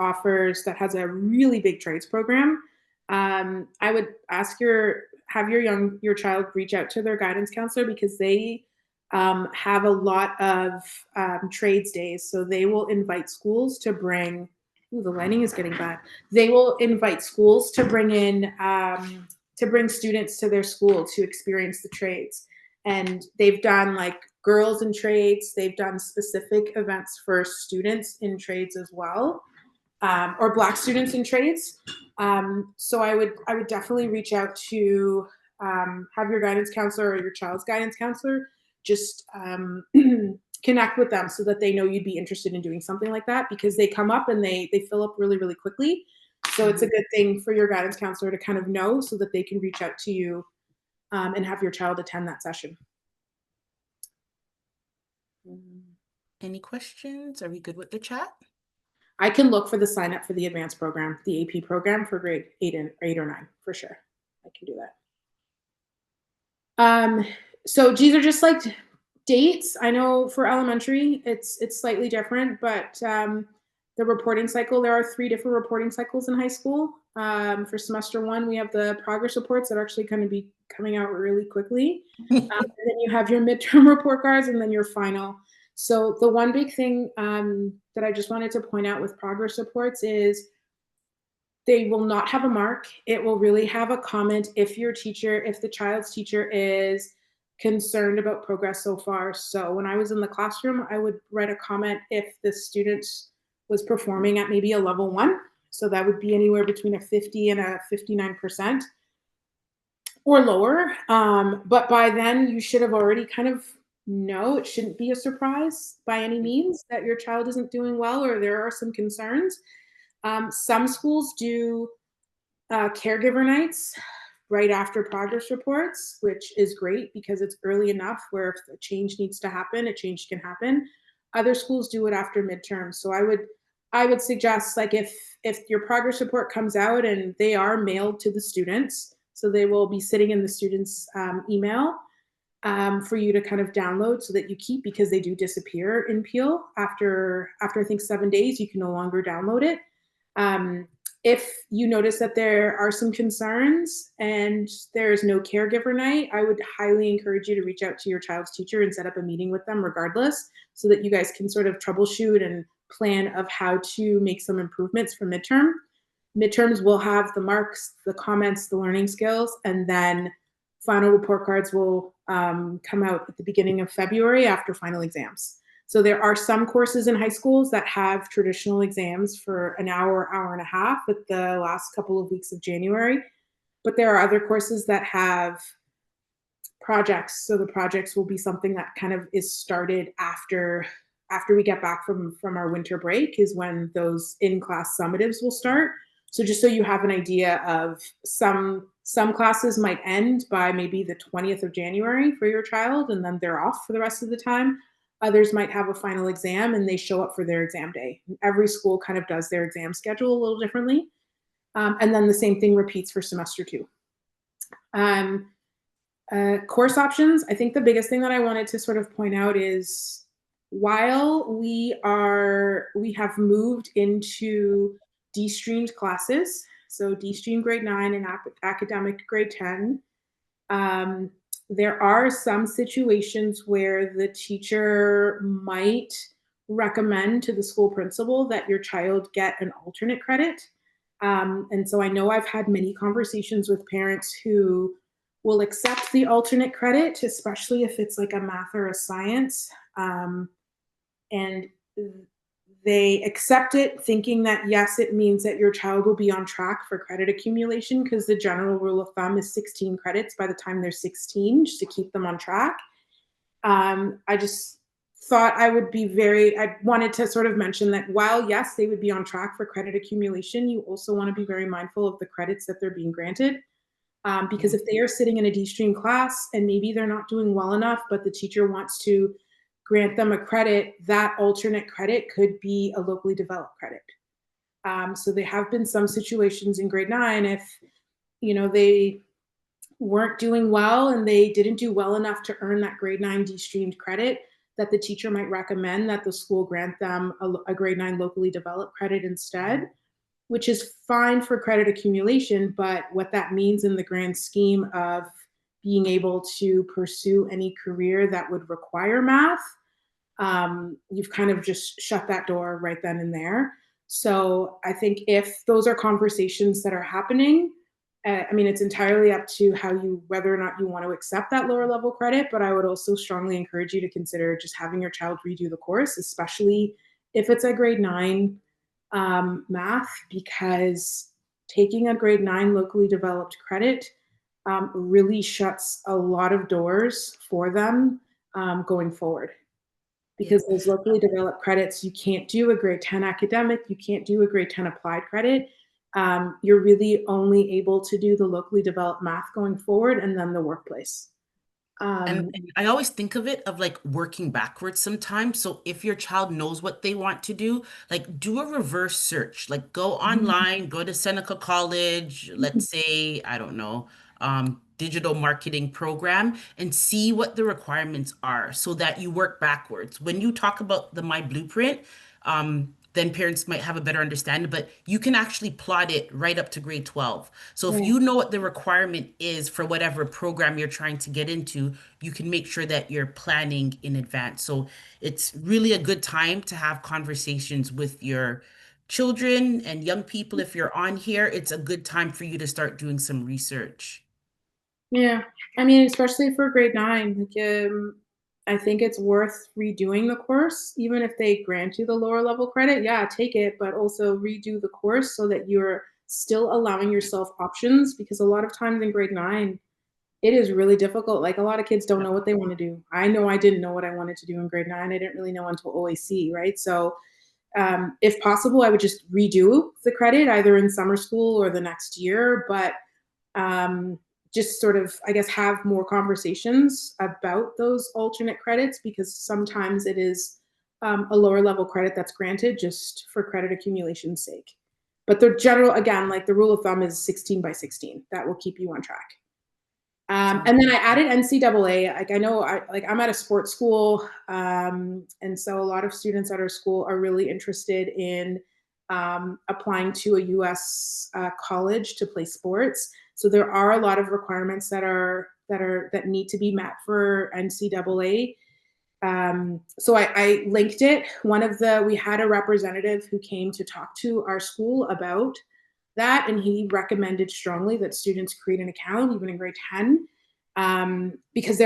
has a really big trades program. I would have your child reach out to their guidance counselor, because they have a lot of trades days. So they will invite schools to bring. Ooh, the lighting is getting bad. They will invite schools to bring students to their school to experience the trades. And they've done like girls in trades. They've done specific events for students in trades as well, or Black students in trades. So I would definitely reach out to have your guidance counselor or your child's guidance counselor just connect with them so that they know you'd be interested in doing something like that, because they come up and they fill up really, really quickly. So it's a good thing for your guidance counselor to kind of know so that they can reach out to you and have your child attend that session.
Any questions? Are we good with the chat?
I can look for the sign up for the advanced program, the AP program for grade 8 or 9 for sure. I can do that. So these are just like dates. I know for elementary, it's slightly different, but the reporting cycle, there are 3 different reporting cycles in high school. For semester 1, we have the progress reports that are actually going to be coming out really quickly. And then you have your midterm report cards and then your final. So the one big thing that I just wanted to point out with progress reports is they will not have a mark. It will really have a comment if the child's teacher is concerned about progress so far. So when I was in the classroom, I would write a comment if the student was performing at maybe a level 1. So that would be anywhere between a 50 and a 59% or lower. But by then you should have already kind of know, it shouldn't be a surprise by any means that your child isn't doing well or there are some concerns. Some schools do caregiver nights right after progress reports, which is great because it's early enough where if a change needs to happen, a change can happen. Other schools do it after midterm. So I would suggest, like, if your progress report comes out and they are mailed to the students, so they will be sitting in the students' email for you to kind of download so that you keep, because they do disappear in Peel after I think 7 days. You can no longer download it. if you notice that there are some concerns and there's no caregiver night, I would highly encourage you to reach out to your child's teacher and set up a meeting with them regardless, so that you guys can sort of troubleshoot and plan of how to make some improvements for midterm. Midterms will have the marks, the comments, the learning skills, and then final report cards will come out at the beginning of February after final exams. So there are some courses in high schools that have traditional exams for an hour, hour and a half at the last couple of weeks of January. But there are other courses that have projects. So the projects will be something that kind of is started after we get back from our winter break is when those in-class summatives will start. So just so you have an idea of some classes might end by maybe the 20th of January for your child, and then they're off for the rest of the time. Others might have a final exam and they show up for their exam day. Every school kind of does their exam schedule a little differently. And then the same thing repeats for semester 2. Course options, I think the biggest thing that I wanted to sort of point out is while we have moved into de-streamed classes, so de-stream grade 9 and academic grade 10, there are some situations where the teacher might recommend to the school principal that your child get an alternate credit. And so I know I've had many conversations with parents who will accept the alternate credit, especially if it's like a math or a science. And they accept it thinking that, yes, it means that your child will be on track for credit accumulation, because the general rule of thumb is 16 credits by the time they're 16, just to keep them on track. I just thought I wanted to sort of mention that while, yes, they would be on track for credit accumulation, you also want to be very mindful of the credits that they're being granted. Because if they are sitting in a D-stream class and maybe they're not doing well enough, but the teacher wants to grant them a credit, that alternate credit could be a locally developed credit. So there have been some situations in grade 9, if they weren't doing well and they didn't do well enough to earn that grade 9 de-streamed credit, that the teacher might recommend that the school grant them a grade 9 locally developed credit instead, which is fine for credit accumulation. But what that means in the grand scheme of being able to pursue any career that would require math, you've kind of just shut that door right then and there. So I think if those are conversations that are happening, it's entirely up to whether or not you want to accept that lower level credit, but I would also strongly encourage you to consider just having your child redo the course, especially if it's a grade 9 math, because taking a grade 9 locally developed credit really shuts a lot of doors for them going forward. Because those locally developed credits, you can't do a grade 10 academic, you can't do a grade 10 applied credit. You're really only able to do the locally developed math going forward, and then the workplace.
And I always think of it of like working backwards sometimes. So if your child knows what they want to do, like do a reverse search, like go online, go to Seneca College, let's say, I don't know, digital marketing program, and see what the requirements are so that you work backwards. When you talk about the My Blueprint, then parents might have a better understanding, but you can actually plot it right up to grade 12. So if
Yeah.
you know what the requirement is for whatever program you're trying to get into, you can make sure that you're planning in advance. So it's really a good time to have conversations with your children and young people. If you're on here, it's a good time for you to start doing some research.
Yeah, especially for grade 9, like, I think it's worth redoing the course, even if they grant you the lower level credit. Yeah, take it, but also redo the course so that you're still allowing yourself options. Because a lot of times in grade 9, it is really difficult. Like, a lot of kids don't know what they want to do. I know I didn't know what I wanted to do in grade 9. I didn't really know until OAC, right? So, if possible, I would just redo the credit either in summer school or the next year. But um, just sort of, I guess, have more conversations about those alternate credits, because sometimes it is a lower level credit that's granted just for credit accumulation's sake. But the general, again, like the rule of thumb is 16 by 16. That will keep you on track. And then I added NCAA. Like, I know, I'm at a sports school, and so a lot of students at our school are really interested in applying to a US college to play sports. So there are a lot of requirements that need to be met for NCAA. So I linked it. We had a representative who came to talk to our school about that, and he recommended strongly that students create an account even in grade 10. Because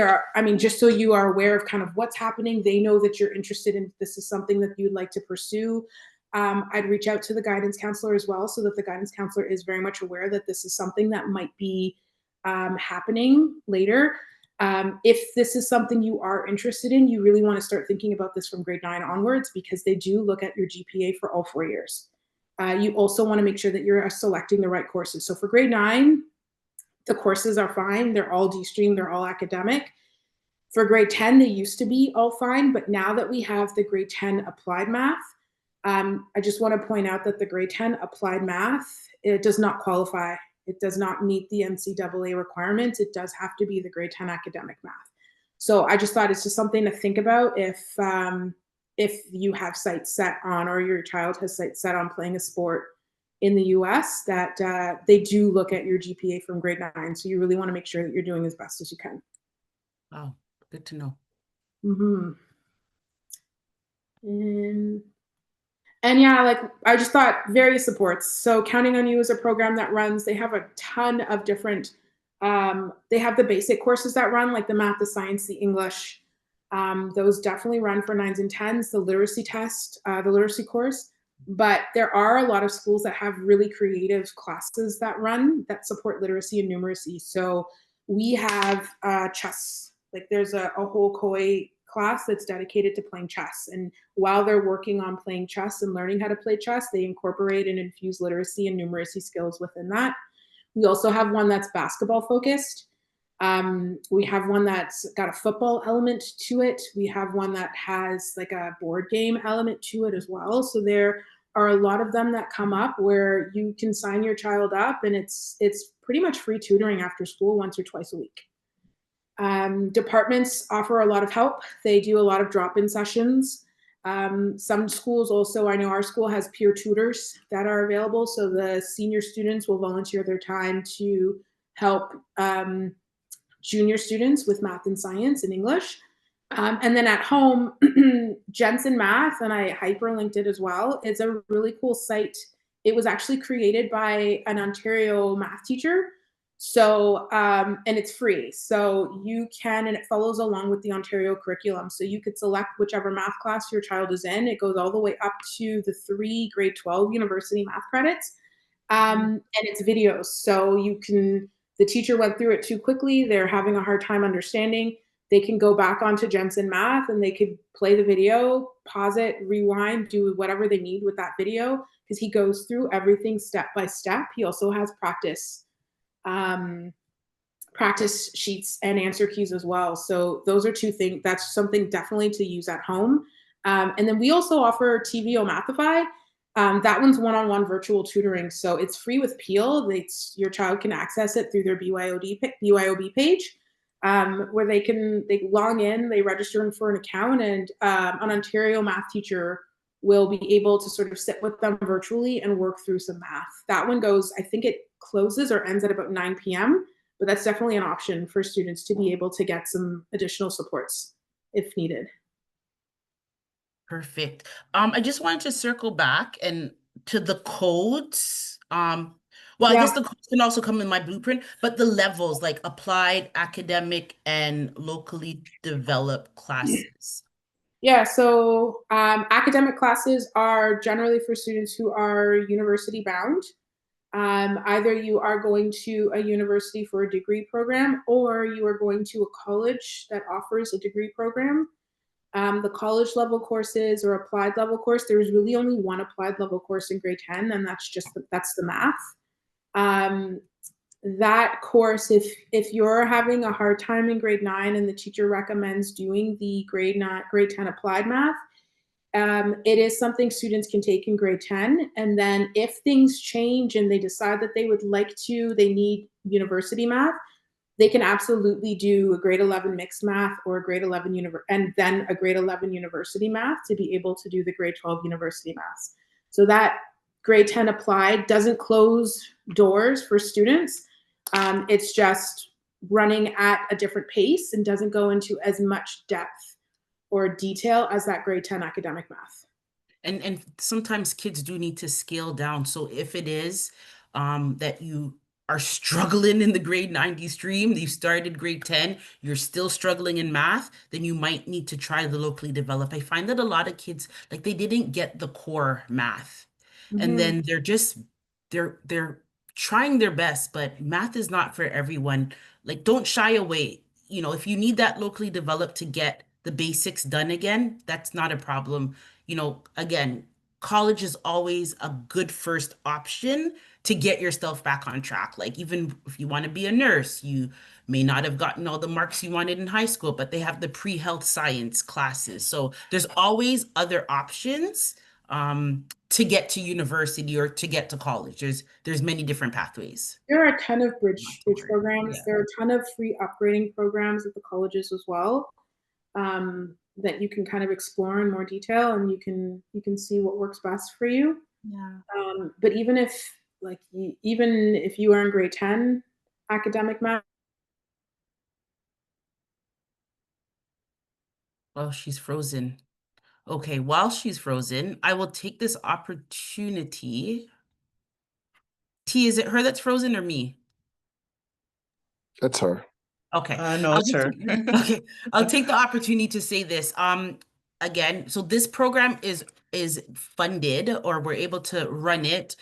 just so you are aware of kind of what's happening, they know that you're interested in, this is something that you'd like to pursue. I'd reach out to the guidance counselor as well, so that the guidance counselor is very much aware that this is something that might be happening later. If this is something you are interested in, you really want to start thinking about this from grade 9 onwards, because they do look at your GPA for all 4 years. You also want to make sure that you're selecting the right courses. So for grade 9, the courses are fine. They're all D-stream, they're all academic. For grade 10, they used to be all fine, but now that we have the grade 10 applied math, I just want to point out that the grade 10 applied math, it does not qualify. It does not meet the NCAA requirements. It does have to be the grade 10 academic math. So I just thought it's just something to think about if you have sights set on, or your child has sights set on playing a sport in the US, that they do look at your GPA from grade 9. So you really want to make sure that you're doing as best as you can.
Wow, good to know.
Mm-hmm. And yeah, like I just thought various supports. So Counting on You is a program that runs, they have a ton of different, they have the basic courses that run, like the math, the science, the English. Those definitely run for 9s and 10s, the literacy test, the literacy course. But there are a lot of schools that have really creative classes that run that support literacy and numeracy. So we have chess, like there's a whole KOI class that's dedicated to playing chess. And while they're working on playing chess and learning how to play chess, they incorporate and infuse literacy and numeracy skills within that. We also have one that's basketball focused. We have one that's got a football element to it. We have one that has like a board game element to it as well. So there are a lot of them that come up where you can sign your child up, and it's pretty much free tutoring after school once or twice a week. Departments offer a lot of help. They do a lot of drop-in sessions. Some schools also, I know our school has peer tutors that are available. So the senior students will volunteer their time to help junior students with math and science and English. And then at home, Jensen Math, and I hyperlinked it as well, it's a really cool site. It was actually created by an Ontario math teacher. So, and it's free. So you can, and it follows along with the Ontario curriculum. So you could select whichever math class your child is in. It goes all the way up to the 3 grade 12 university math credits. And it's videos. So the teacher went through it too quickly. They're having a hard time understanding. They can go back onto Jensen Math and they could play the video, pause it, rewind, do whatever they need with that video, because he goes through everything step by step. He also has practice sheets and answer keys as well. So those are 2 things. That's something definitely to use at home. And then we also offer TVO Mathify. That one's one-on-one virtual tutoring. So it's free with Peel. Your child can access it through their BYOB page, where they log in, they register for an account, and an Ontario math teacher will be able to sort of sit with them virtually and work through some math. That one goes, I think it closes or ends at about 9 p.m., but that's definitely an option for students to be able to get some additional supports if needed.
Perfect. I just wanted to circle back and to the codes. Well, I guess the codes can also come in my blueprint, but the levels like applied, academic, and locally developed classes.
Yeah, so academic classes are generally for students who are university bound. Either you are going to a university for a degree program, or you are going to a college that offers a degree program. The college level courses or applied level course, there's really only one applied level course in grade 10, and that's the math. That course, if you're having a hard time in grade 9 and the teacher recommends doing the grade 10 applied math, it is something students can take in grade 10. And then if things change and they decide that they need university math, they can absolutely do a grade 11 mixed math or a grade 11 and then a grade 11 university math to be able to do the grade 12 university maths. So that grade 10 applied doesn't close doors for students. It's just running at a different pace and doesn't go into as much depth or detail as that grade 10 academic math.
And sometimes kids do need to scale down. So if it is that you are struggling in the grade 90 stream, you started grade 10, you're still struggling in math, then you might need to try the locally developed. I find that a lot of kids, like they didn't get the core math. And then they're trying their best, but math is not for everyone. Like don't shy away. You know, if you need that locally developed to get the basics done again, that's not a problem. You know, again, college is always a good first option to get yourself back on track. Like even if you want to be a nurse, you may not have gotten all the marks you wanted in high school, but they have the pre-health science classes. So there's always other options to get to university or to get to college. There's many different pathways.
There are a ton of
Not
bridge
to worry.
programs.
Yeah.
There are a ton of free upgrading programs at the colleges as well, that you can kind of explore in more detail, and you can see what works best for you.
Yeah.
But even if you are in grade 10 academic math,
Oh, she's frozen. Okay, while she's frozen, I will take this opportunity. T, is it her that's frozen or me?
It's her.
Okay.
No,
I'll
it's
just
her.
okay. I'll take the opportunity to say this. Again, so this program is funded, or we're able to run it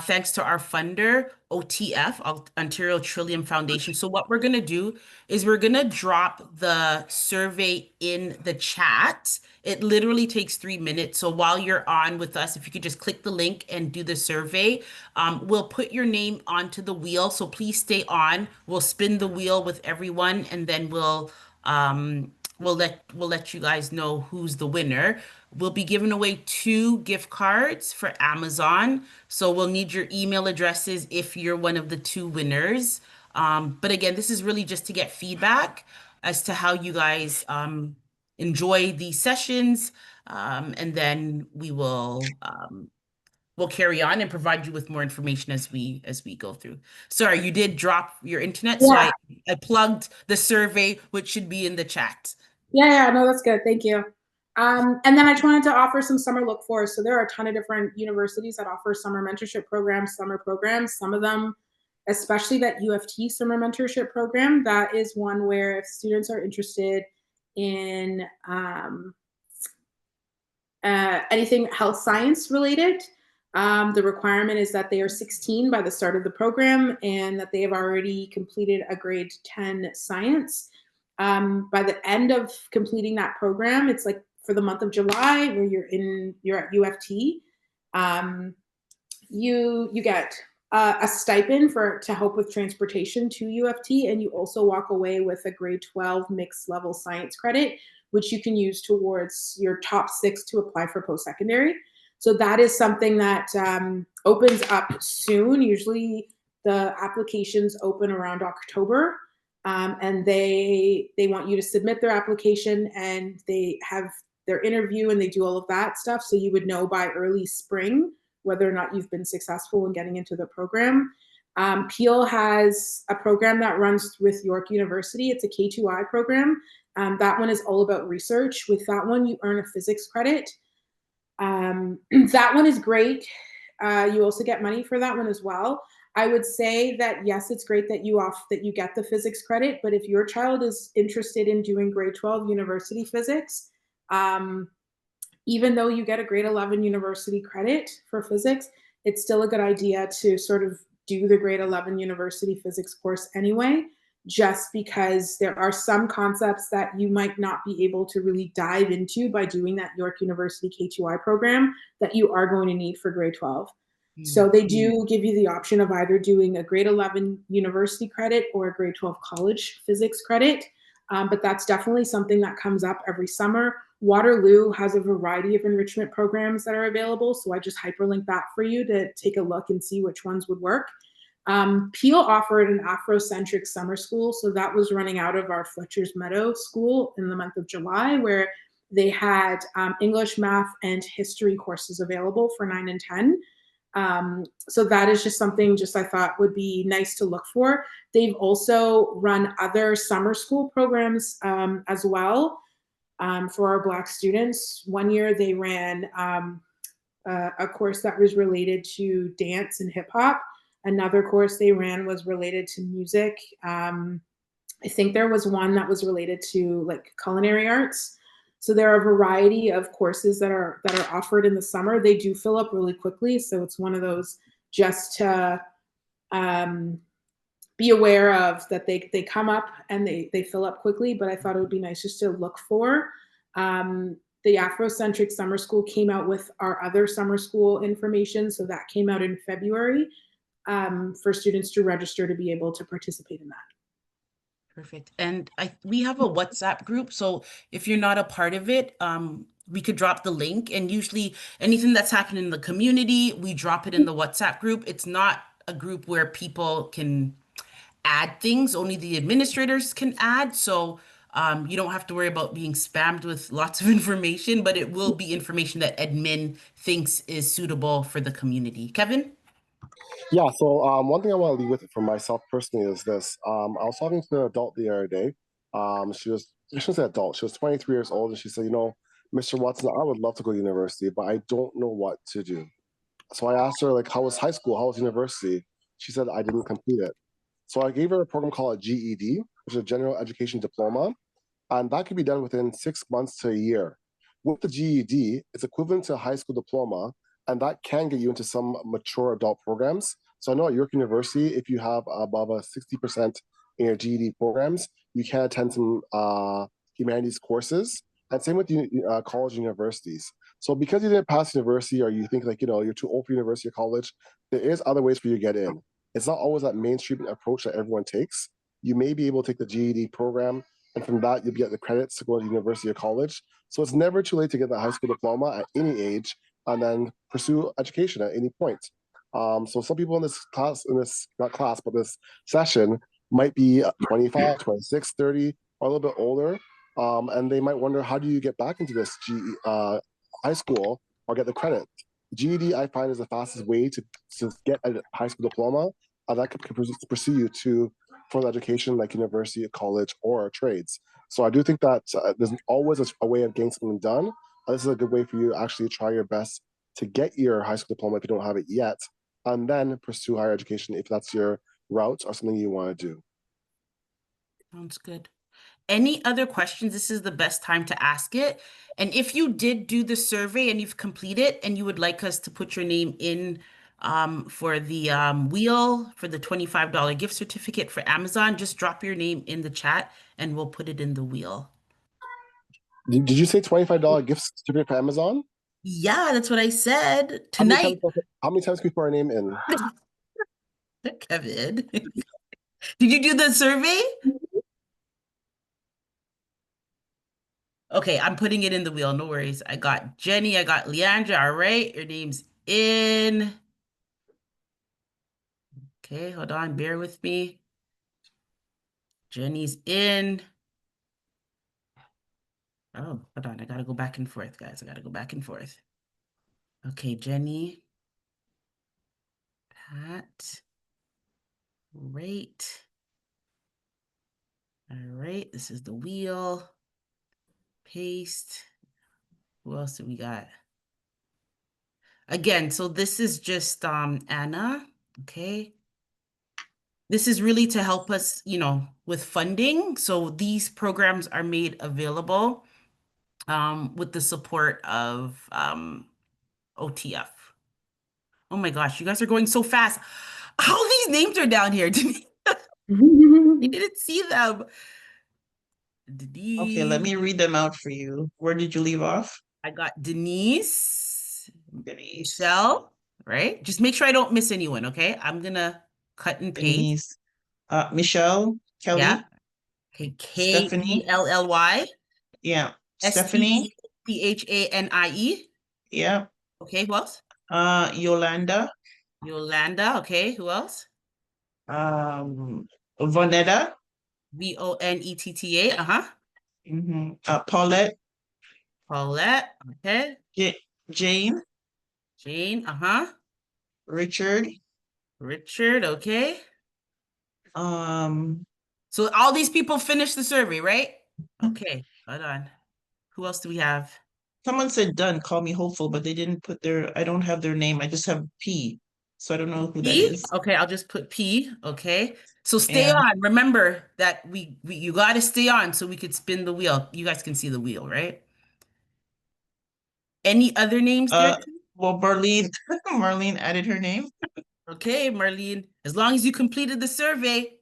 thanks to our funder, OTF, Ontario Trillium Foundation. So what we're gonna do is we're gonna drop the survey in the chat. It literally takes 3 minutes. So while you're on with us, if you could just click the link and do the survey, we'll put your name onto the wheel. So please stay on. We'll spin the wheel with everyone, and then we'll let you guys know who's the winner. We'll be giving away 2 gift cards for Amazon. So we'll need your email addresses if you're one of the 2 winners. But again, this is really just to get feedback as to how you guys enjoy these sessions. And then we'll carry on and provide you with more information as we go through. Sorry, you did drop your internet, so
yeah,
I plugged the survey, which should be in the chat.
yeah, no, that's good. Thank you. And then I just wanted to offer some summer look fors. So there are a ton of different universities that offer summer mentorship programs, summer programs. Some of them, especially that UFT summer mentorship program, that is one where if students are interested in anything health science related, the requirement is that they are 16 by the start of the program and that they have already completed a grade 10 science. By the end of completing that program, it's like for the month of July where you're at UFT, you get a stipend to help with transportation to UFT, and you also walk away with a grade 12 mixed level science credit, which you can use towards your top 6 to apply for post-secondary. So that is something that opens up soon. Usually the applications open around October, and they want you to submit their application, and they have their interview and they do all of that stuff. So you would know by early spring whether or not you've been successful in getting into the program. Peel has a program that runs with York University. It's a K2I program. That one is all about research. With that one, you earn a physics credit. That one is great. You also get money for that one as well. I would say that yes, it's great that you get the physics credit, but if your child is interested in doing grade 12 university physics, even though you get a grade 11 university credit for physics, it's still a good idea to sort of do the grade 11 university physics course anyway, just because there are some concepts that you might not be able to really dive into by doing that York University K2I program that you are going to need for grade 12. So they do give you the option of either doing a grade 11 university credit or a grade 12 college physics credit. But that's definitely something that comes up every summer. Waterloo has a variety of enrichment programs that are available. So I just hyperlink that for you to take a look and see which ones would work. Peel offered an Afrocentric summer school. So that was running out of our Fletcher's Meadow School in the month of July, where they had English, math, and history courses available for 9 and 10. So that is just something I thought would be nice to look for. They've also run other summer school programs as well for our Black students. One year they ran a course that was related to dance and hip hop. Another course they ran was related to music. I think there was one that was related to like culinary arts. So there are a variety of courses that are offered in the summer. They do fill up really quickly, so it's one of those just to be aware of that they come up and they fill up quickly. But I thought it would be nice just to look for. The Afrocentric Summer School came out with our other summer school information, so that came out in February for students to register to be able to participate in that.
Perfect. And we have a WhatsApp group, so if you're not a part of it, we could drop the link. And usually anything that's happening in the community, we drop it in the WhatsApp group. It's not a group where people can add things, only the administrators can add. So you don't have to worry about being spammed with lots of information, but it will be information that admin thinks is suitable for the community. Kevin?
Yeah, so one thing I want to leave with for myself personally is this. I was talking to an adult the other day. She shouldn't say adult, she was 23 years old, and she said, Mr. Watson, I would love to go to university, but I don't know what to do. So I asked her, like, how was high school? How was university? She said, I didn't complete it. So I gave her a program called a GED, which is a General Education Diploma, and that can be done within 6 months to a year. With the GED, it's equivalent to a high school diploma, and that can get you into some mature adult programs. So I know at York University, if you have above a 60% in your GED programs, you can attend some humanities courses, and same with college universities. So because you didn't pass university, or you think like you're too old for university or college, there is other ways for you to get in. It's not always that mainstream approach that everyone takes. You may be able to take the GED program, and from that you'll get the credits to go to university or college. So it's never too late to get the high school diploma at any age, and then pursue education at any point. So some people in this class, not class, but this session might be 25, 26, 30, or a little bit older, and they might wonder, how do you get back into this high school or get the credit? GED, I find, is the fastest way to get a high school diploma, and that can pursue you to further education like university, college, or trades. So I do think that there's always a way of getting something done. This is a good way for you to actually try your best to get your high school diploma if you don't have it yet, and then pursue higher education if that's your route or something you want to do.
Sounds good. Any other questions? This is the best time to ask it. And if you did do the survey and you've completed and you would like us to put your name in for the wheel for the $25 gift certificate for Amazon, just drop your name in the chat and we'll put it in the wheel.
Did you say $25 gift certificate for Amazon?
Yeah, that's what I said.
How many
Tonight.
times can we put our name in?
Kevin. Did you do the survey? Okay, I'm putting it in the wheel. No worries. I got Jenny. I got Leandra. All right, your name's in. Okay, hold on. Bear with me. Jenny's in. Oh, hold on. I gotta go back and forth, guys. I gotta go back and forth. Okay, Jenny. Pat. Great. All right, this is the wheel. Paste. Who else do we got? Again, so this is just Anna. Okay. This is really to help us, with funding. So these programs are made available with the support of OTF. Oh my gosh, you guys are going so fast. All these names are down here. I didn't see them.
Okay, let me
Denise.
read them out for you. Where did you leave off?
I got Denise,
Denise.
Michelle, right? Just make sure I don't miss anyone, okay? I'm gonna cut and paste.
Denise. Michelle,
Yeah.
Kelly,
Okay,
Stephanie.
Kelly.
Yeah. Stephanie.
Stephannie.
Yeah.
Okay, who else?
Yolanda.
Yolanda. Okay, who else?
Vonetta.
Vonetta. Uh-huh.
Paulette.
Paulette. Okay.
Jane.
Jane. Uh-huh.
Richard.
Richard, okay.
Um,
So all these people finished the survey, right? Okay, hold on. Who else do we have?
Someone said done, call me hopeful, but they didn't put I don't have their name. I just have P. So I don't know who that
P?
is.
Okay, I'll just put P. Okay. So stay
Yeah.
on. Remember that you got to stay on so we could spin the wheel. You guys can see the wheel, right? Any other names there?
Well, Marlene, Marlene added her name.
Okay, Marlene, as long as you completed the survey.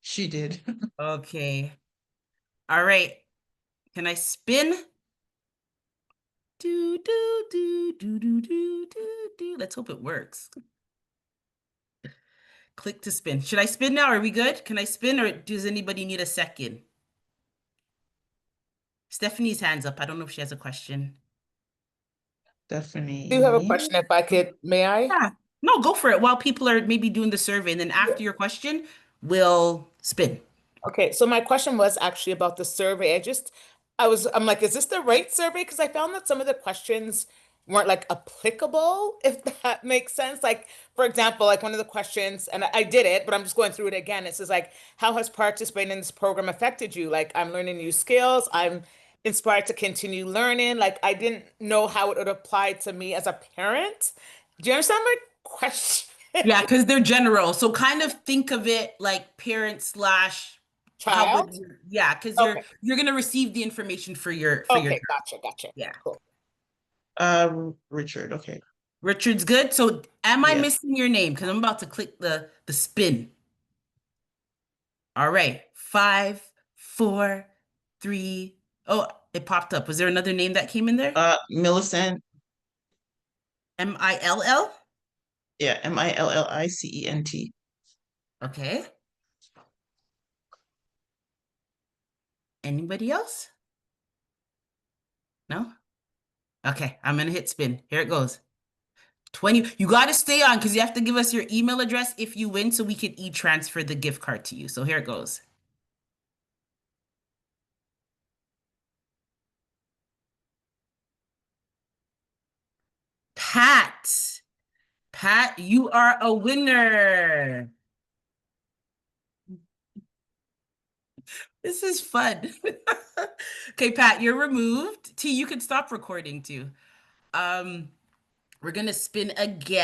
She did.
Okay. All right. Can I spin? Do, do, do, do, do, do, do, do. Let's hope it works. Click to spin. Should I spin now? Are we good? Can I spin or does anybody need a second? Stephanie's hand's up. I don't know if she has a question.
Stephanie.
I do have a question if I could, may I?
Yeah. No, go for it while people are maybe doing the survey. And then after your question, we'll spin.
Okay, so my question was actually about the survey. I'm like, is this the right survey? Because I found that some of the questions weren't like applicable, if that makes sense. Like, for example, like one of the questions, and I did it, but I'm just going through it again. It says like, how has participating in this program affected you? Like, I'm learning new skills. I'm inspired to continue learning. Like, I didn't know how it would apply to me as a parent. Do you understand my question?
Yeah, because they're general. So kind of think of it like parent slash how would
Child?
yeah, because
Okay.
you're gonna receive the information for your
Okay,
child.
gotcha.
Yeah.
Cool.
Richard, okay.
Richard's good. So am I
Yes.
missing your name? Because I'm about to click the spin. All right. 5, 4, 3. Oh, it popped up. Was there another name that came in there?
Millicent.
Mill?
Yeah, Millicent.
Okay. Anybody else? No? Okay, I'm gonna hit spin. Here it goes. 20. You got to stay on because you have to give us your email address if you win so we can e-transfer the gift card to you. So here it goes. Pat. Pat, you are a winner. This is fun. Okay, Pat, you're removed. T, you can stop recording too. We're gonna spin again.